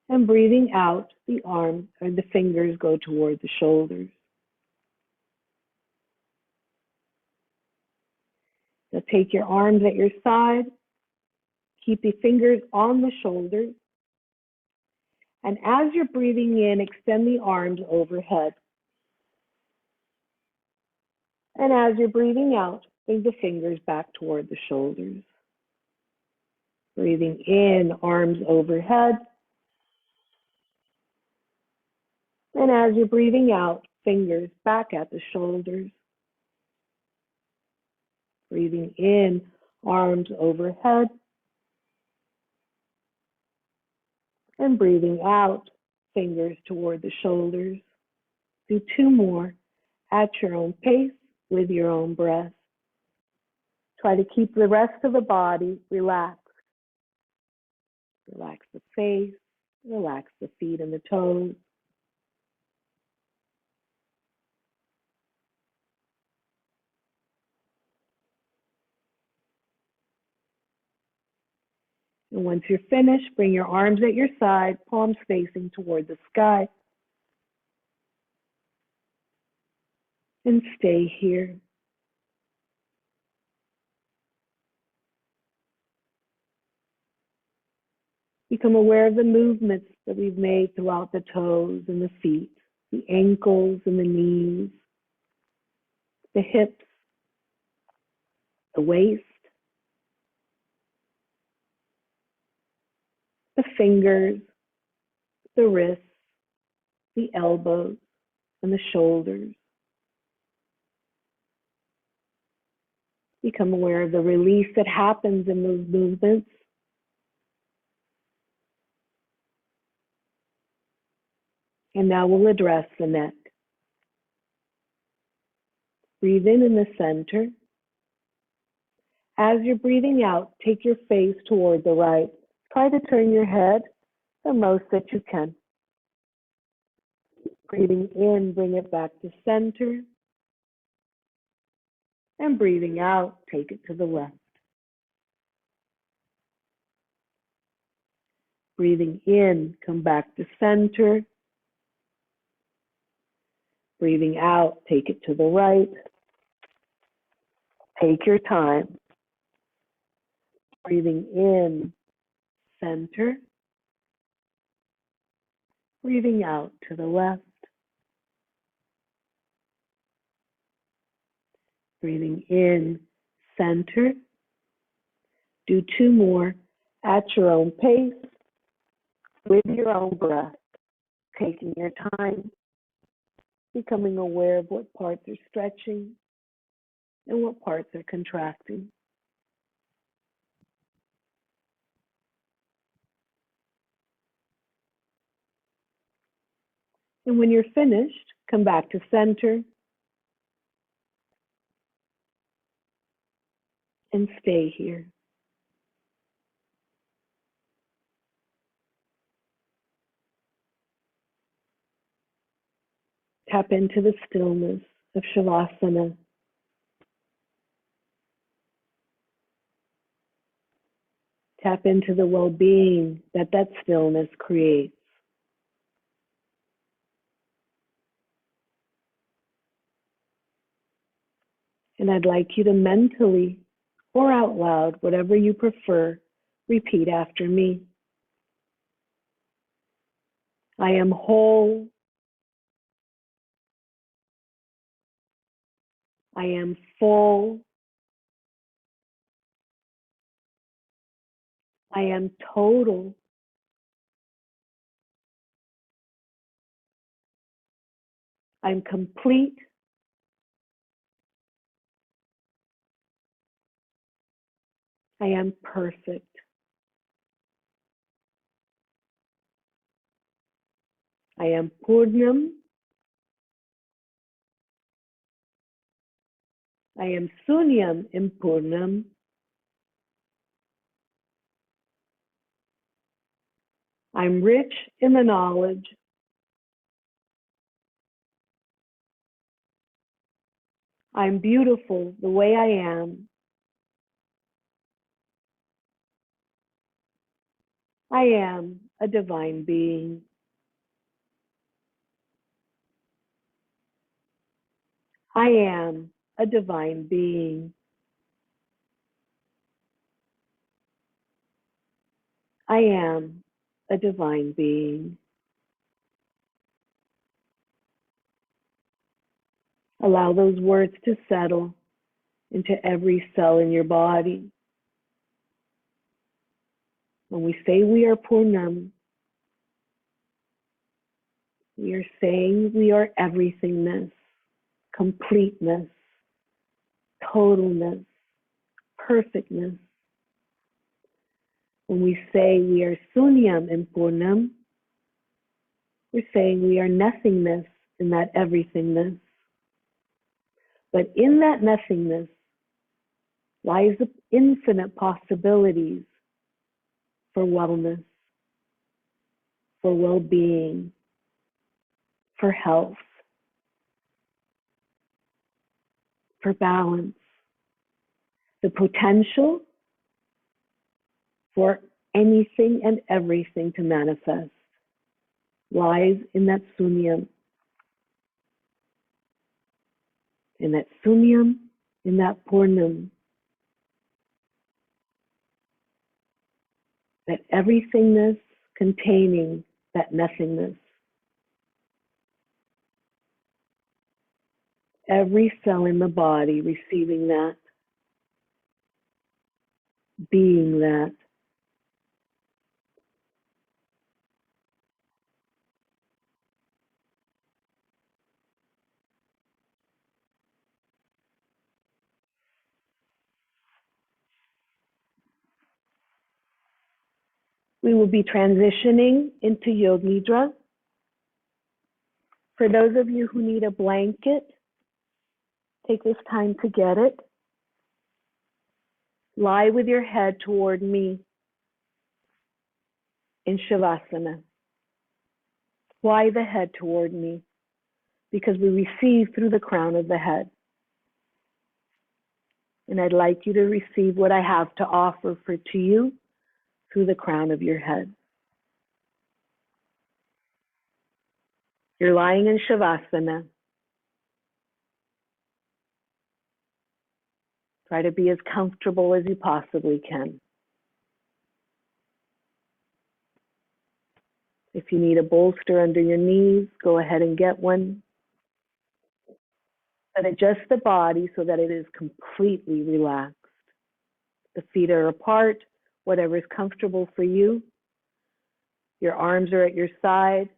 And breathing out, the fingers go toward the shoulders. Now take your arms at your side. Keep the fingers on the shoulders. And as you're breathing in, extend the arms overhead. And as you're breathing out, bring the fingers back toward the shoulders. Breathing in, arms overhead. And as you're breathing out, fingers back at the shoulders. Breathing in, arms overhead. And breathing out, fingers toward the shoulders. Do 2 more at your own pace with your own breath. Try to keep the rest of the body relaxed. Relax the face, relax the feet and the toes. And once you're finished, bring your arms at your side, palms facing toward the sky. And stay here. Become aware of the movements that we've made throughout the toes and the feet, the ankles and the knees, the hips, the waist, the fingers, the wrists, the elbows, and the shoulders. Become aware of the release that happens in those movements. And now we'll address the neck. Breathe in the center. As you're breathing out, take your face toward the right. Try to turn your head the most that you can. Breathing in, bring it back to center. And breathing out, take it to the left. Breathing in, come back to center. Breathing out, take it to the right. Take your time. Breathing in, center. Breathing out to the left. Breathing in, center. Do 2 more at your own pace with your own breath, taking your time, becoming aware of what parts are stretching and what parts are contracting. And when you're finished, come back to center and stay here. Tap into the stillness of Shavasana. Tap into the well-being that stillness creates. And I'd like you to mentally or out loud, whatever you prefer, repeat after me. I am whole. I am full. I am total. I'm complete. I am perfect. I am Purnam. I am Sunyam in Purnam. I'm rich in the knowledge. I'm beautiful the way I am. I am a divine being. I am a divine being. I am a divine being. Allow those words to settle into every cell in your body. When we say we are Purnam, we are saying we are everythingness, completeness, totalness, perfectness. When we say we are Sunyam in Purnam, we're saying we are nothingness in that everythingness. But in that nothingness lies the infinite possibilities for wellness, for well-being, for health, for balance. The potential for anything and everything to manifest lies in that sunyam, in that sunyam, in that purnam, that everythingness containing that nothingness. Every cell in the body receiving that, being that. We will be transitioning into Yoga Nidra. For those of you who need a blanket, take this time to get it. Lie with your head toward me in Shavasana. Lie the head toward me because we receive through the crown of the head. And I'd like you to receive what I have to offer to you through the crown of your head. You're lying in Shavasana. Try to be as comfortable as you possibly can. If you need a bolster under your knees, go ahead and get one. But adjust the body so that it is completely relaxed. The feet are apart, whatever is comfortable for you. Your arms are at your side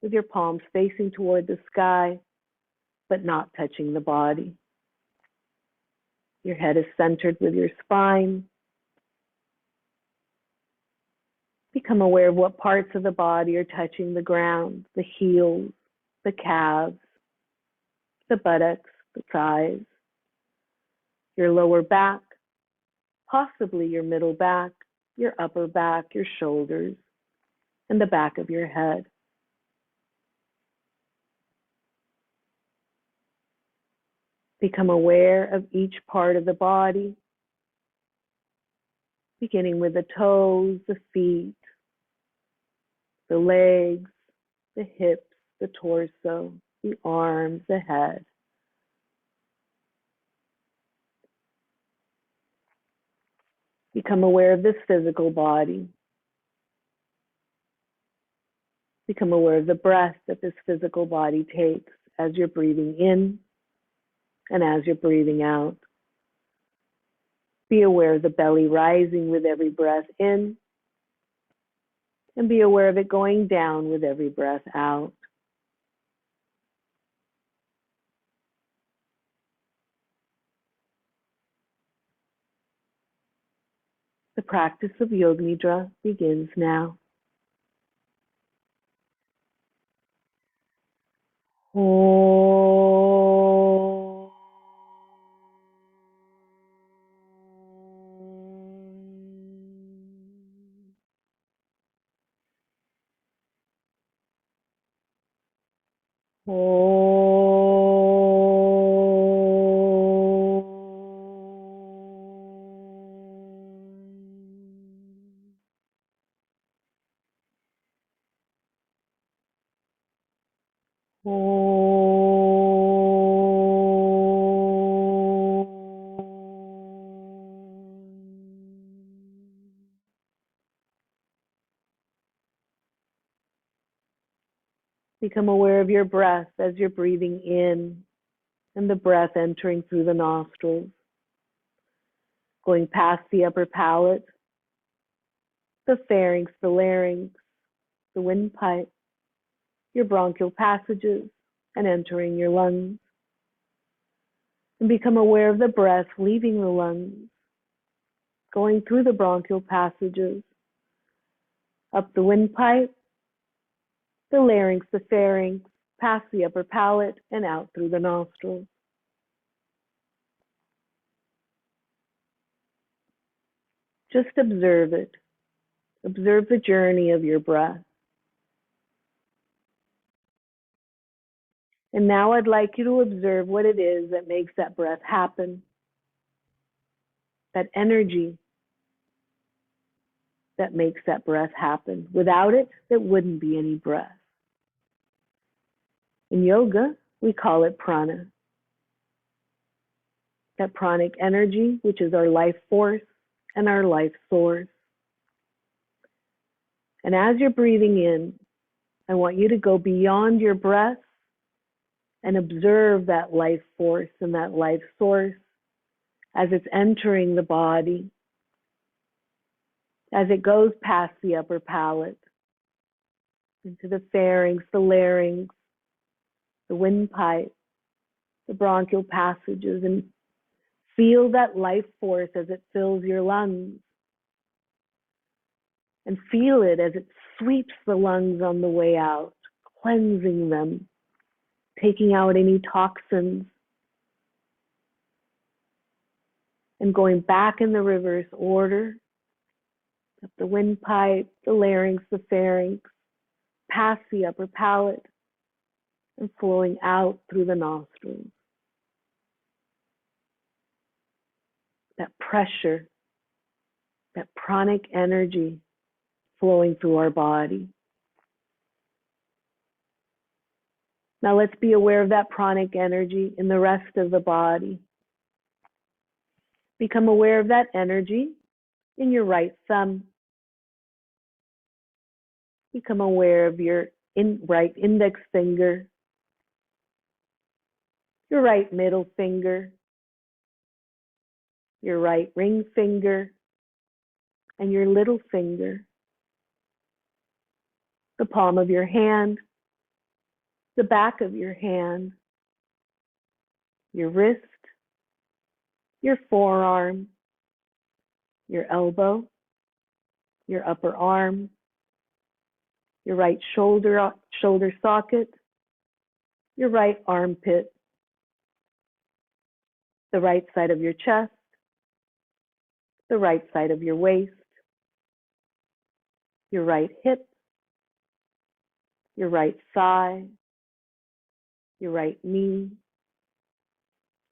with your palms facing toward the sky, but not touching the body. Your head is centered with your spine. Become aware of what parts of the body are touching the ground, the heels, the calves, the buttocks, the thighs, your lower back, possibly your middle back, your upper back, your shoulders, and the back of your head. Become aware of each part of the body, beginning with the toes, the feet, the legs, the hips, the torso, the arms, the head. Become aware of this physical body. Become aware of the breath that this physical body takes as you're breathing in and as you're breathing out. Be aware of the belly rising with every breath in, and be aware of it going down with every breath out. The practice of Yoga Nidra begins now. Om. Become aware of your breath as you're breathing in and the breath entering through the nostrils, going past the upper palate, the pharynx, the larynx, the windpipe, your bronchial passages, and entering your lungs. And become aware of the breath leaving the lungs, going through the bronchial passages, up the windpipe, the larynx, the pharynx, past the upper palate, and out through the nostrils. Just observe it. Observe the journey of your breath. And now I'd like you to observe what it is that makes that breath happen. That energy that makes that breath happen. Without it, there wouldn't be any breath. In yoga, we call it prana. That pranic energy, which is our life force and our life source. And as you're breathing in, I want you to go beyond your breath and observe that life force and that life source as it's entering the body, as it goes past the upper palate, into the pharynx, the larynx, the windpipe, the bronchial passages, and feel that life force as it fills your lungs. And feel it as it sweeps the lungs on the way out, cleansing them, taking out any toxins, and going back in the reverse order, up the windpipe, the larynx, the pharynx, past the upper palate, and flowing out through the nostrils. That pressure, that pranic energy flowing through our body. Now let's be aware of that pranic energy in the rest of the body. Become aware of that energy in your right thumb. Become aware of your right index finger, your right middle finger, your right ring finger, and your little finger. The palm of your hand, the back of your hand, your wrist, your forearm, your elbow, your upper arm, your right shoulder socket, your right armpit, the right side of your chest, the right side of your waist, your right hip, your right thigh, your right knee,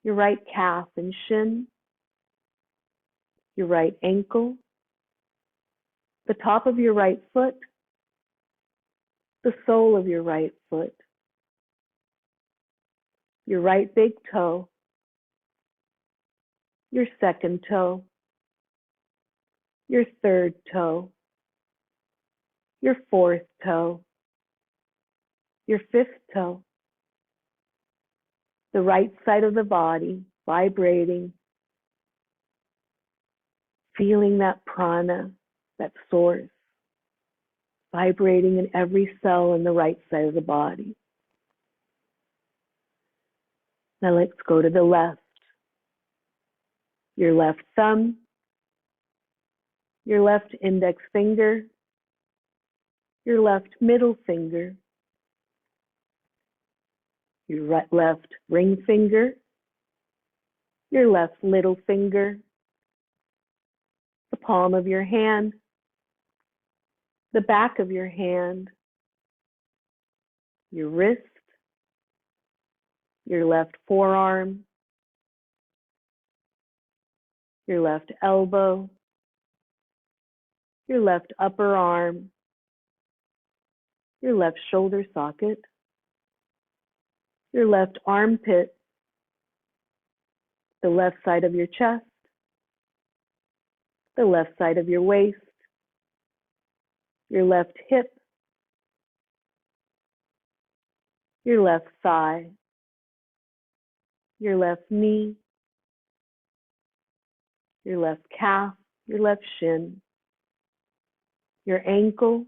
your right calf and shin, your right ankle, the top of your right foot, the sole of your right foot, your right big toe, your second toe, your third toe, your fourth toe, your fifth toe, the right side of the body vibrating, feeling that prana, that source, vibrating in every cell in the right side of the body. Now let's go to the left. Your left thumb, your left index finger, your left middle finger, your left ring finger, your left little finger, the palm of your hand, the back of your hand, your wrist, your left forearm, your left elbow, your left upper arm, your left shoulder socket, your left armpit, the left side of your chest, the left side of your waist, your left hip, your left thigh, your left knee, your left calf, your left shin, your ankle,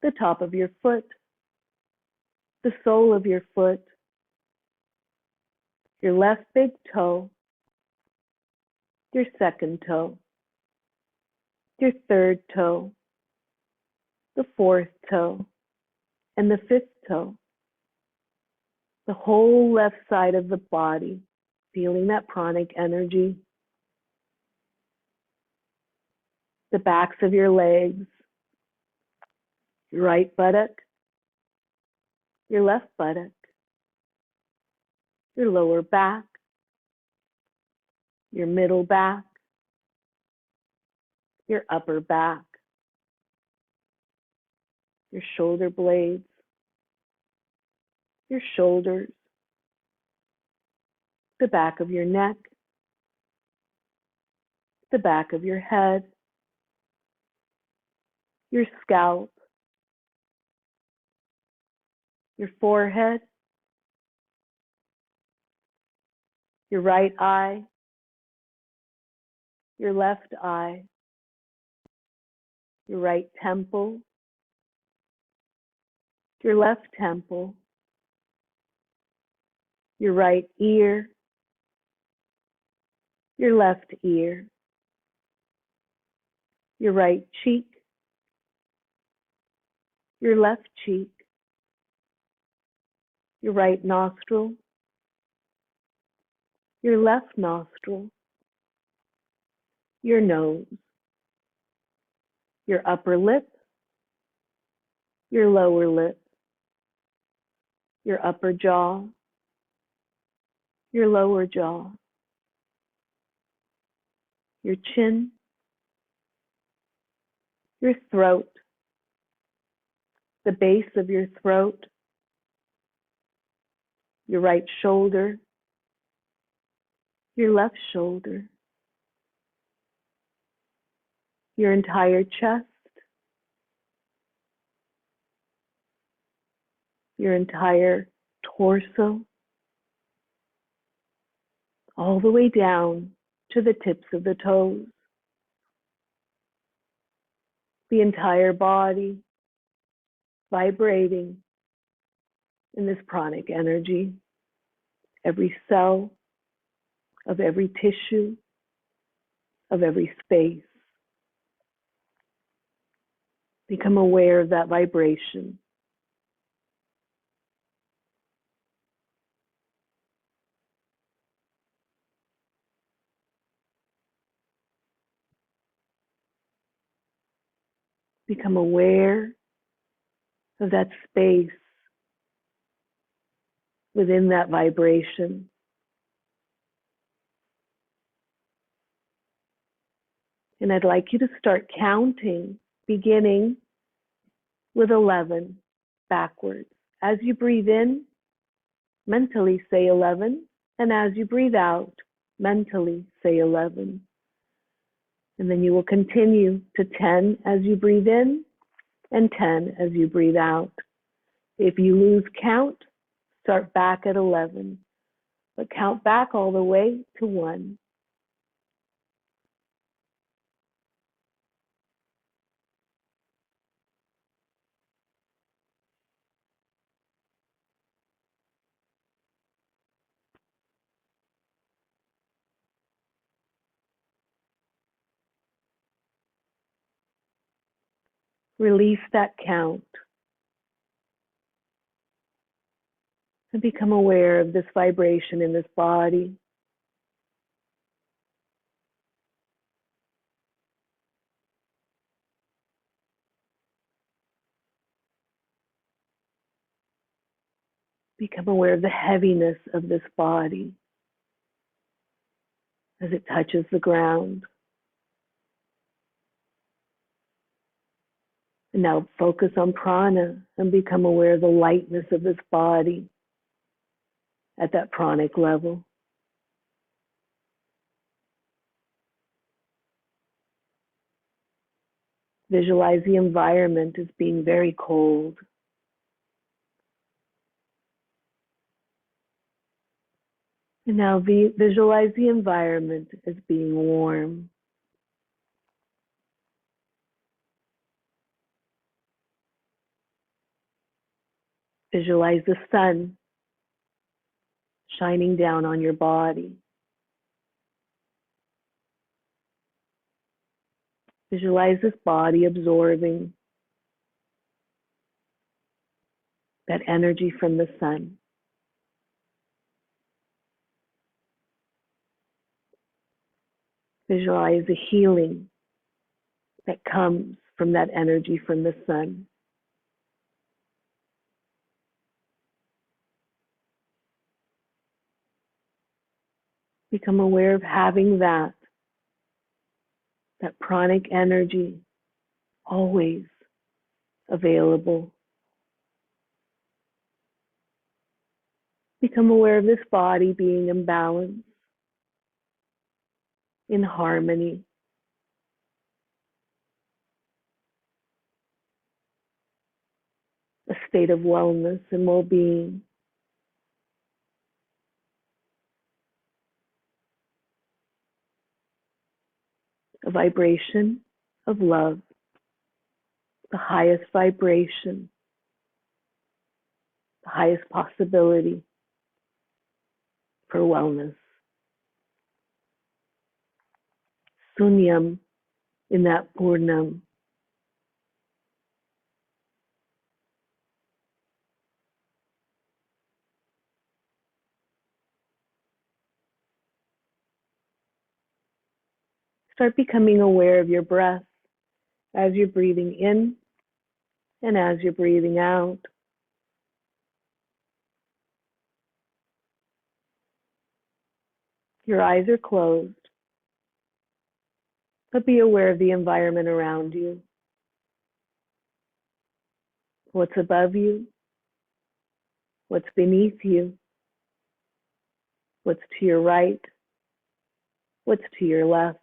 the top of your foot, the sole of your foot, your left big toe, your second toe, your third toe, the fourth toe, and the fifth toe. The whole left side of the body, feeling that pranic energy. The backs of your legs, your right buttock, your left buttock, your lower back, your middle back, your upper back, your shoulder blades, your shoulders, the back of your neck, the back of your head, your scalp, your forehead, your right eye, your left eye, your right temple, your left temple, your right ear, your left ear, your right cheek, your left cheek, your right nostril, your left nostril, your nose, your upper lip, your lower lip, your upper jaw, your lower jaw, your chin, your throat, the base of your throat, your right shoulder, your left shoulder, your entire chest, your entire torso, all the way down to the tips of the toes, the entire body vibrating in this pranic energy, every cell of every tissue, of every space. Become aware of that vibration. Become aware of that space within that vibration. And I'd like you to start counting, beginning with 11 backwards. As you breathe in, mentally say 11. And as you breathe out, mentally say 11. And then you will continue to 10 as you breathe in and 10 as you breathe out. If you lose count, start back at 11, but count back all the way to 1. Release that count. And become aware of this vibration in this body. Become aware of the heaviness of this body as it touches the ground. And now focus on prana and become aware of the lightness of this body at that pranic level. Visualize the environment as being very cold. And now visualize the environment as being warm. Visualize the sun shining down on your body. Visualize this body absorbing that energy from the sun. Visualize the healing that comes from that energy from the sun. Become aware of having that pranic energy always available. Become aware of this body being in balance, in harmony. A state of wellness and well-being. A vibration of love, the highest vibration, the highest possibility for wellness. Sunyam in that Purnam. Start becoming aware of your breath as you're breathing in and as you're breathing out. Your eyes are closed, but be aware of the environment around you. What's above you? What's beneath you? What's to your right? What's to your left?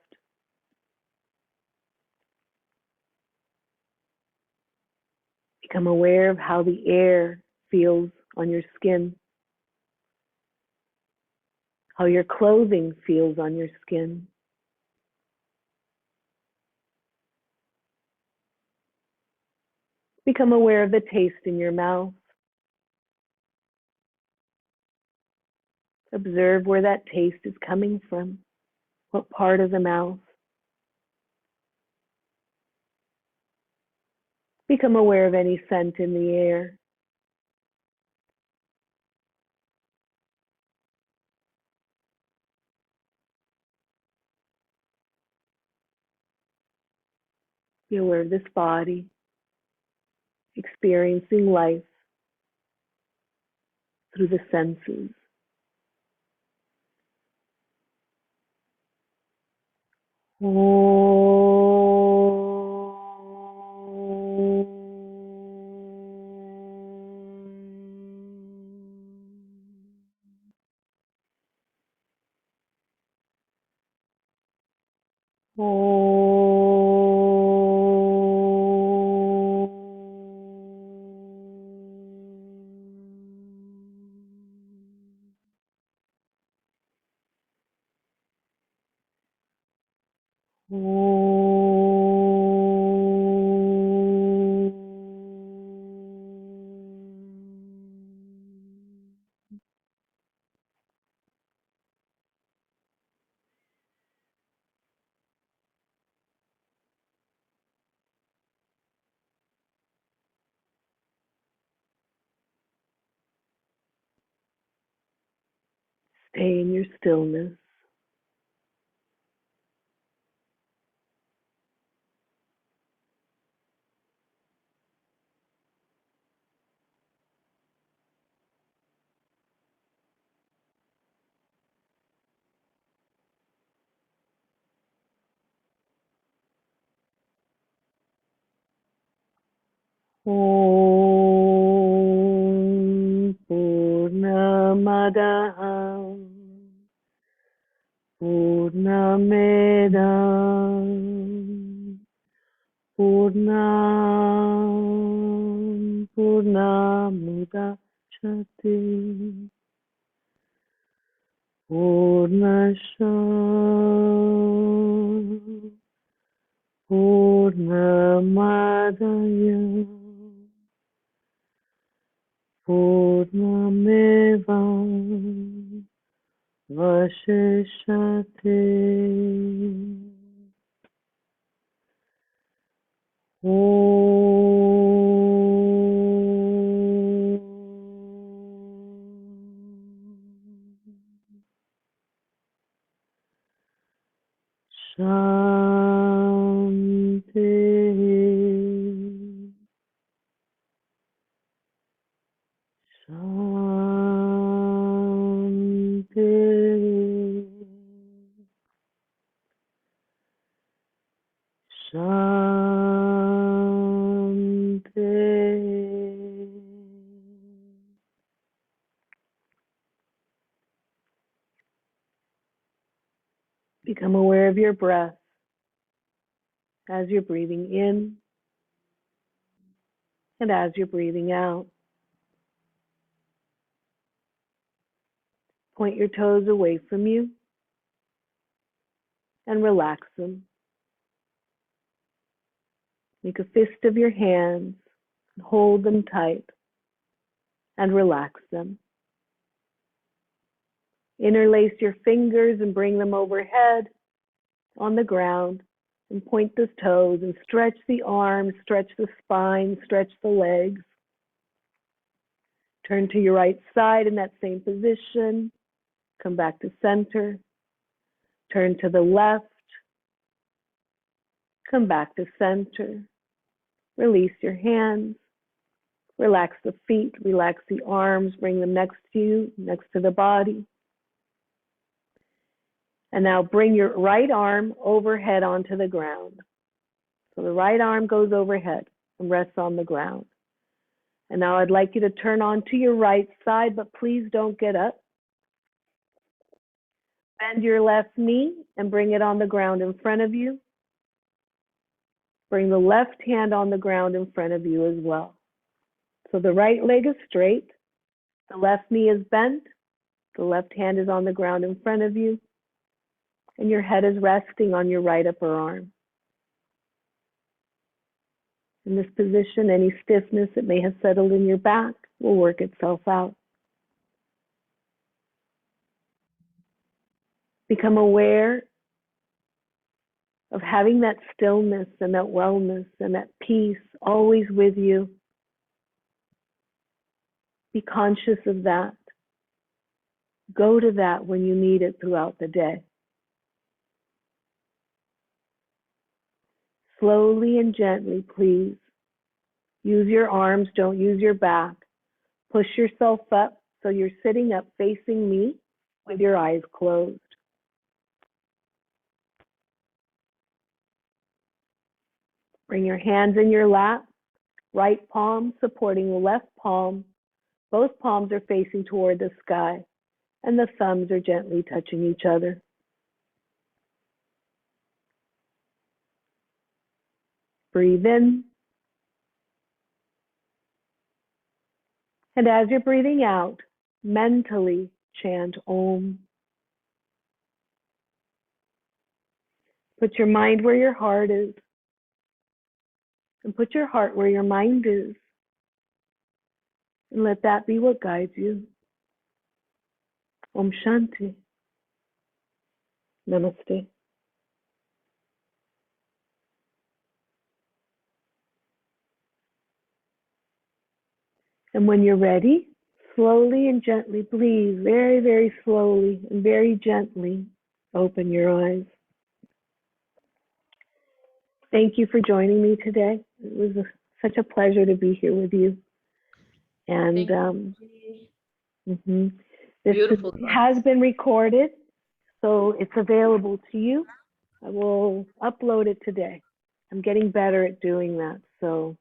Become aware of how the air feels on your skin, how your clothing feels on your skin. Become aware of the taste in your mouth. Observe where that taste is coming from, what part of the mouth. Become aware of any scent in the air. Be aware of this body, experiencing life through the senses. Stay in your stillness. Om Purnamada Purnamedam Purnam Purnamudachyate Purnasya Purnamadaya Purnameva Vashishate Shanti Shanti Shanti. Become aware of your breath as you're breathing in and as you're breathing out. Point your toes away from you and relax them. Make a fist of your hands and hold them tight and relax them. Interlace your fingers and bring them overhead on the ground and point the toes and stretch the arms, stretch the spine, stretch the legs. Turn to your right side in that same position. Come back to center. Turn to the left. Come back to center. Release your hands. Relax the feet. Relax the arms. Bring them next to you, next to the body. And now bring your right arm overhead onto the ground. So the right arm goes overhead and rests on the ground. And now I'd like you to turn onto your right side, but please don't get up. Bend your left knee and bring it on the ground in front of you. Bring the left hand on the ground in front of you as well. So the right leg is straight, the left knee is bent, the left hand is on the ground in front of you, and your head is resting on your right upper arm. In this position, any stiffness that may have settled in your back will work itself out. Become aware of having that stillness and that wellness and that peace always with you. Be conscious of that. Go to that when you need it throughout the day. Slowly and gently, please. Use your arms, don't use your back. Push yourself up so you're sitting up facing me with your eyes closed. Bring your hands in your lap, right palm supporting the left palm. Both palms are facing toward the sky, and the thumbs are gently touching each other. Breathe in. And as you're breathing out, mentally chant Om. Put your mind where your heart is, and put your heart where your mind is. And let that be what guides you. Om Shanti. Namaste. And when you're ready, Slowly and gently, please, very, very slowly and very gently open your eyes. Thank you for joining me today. It was such a pleasure to be here with you. And Thank you. this Beautiful. has been recorded, so it's available to you. I will upload it today. I'm getting better at doing that, so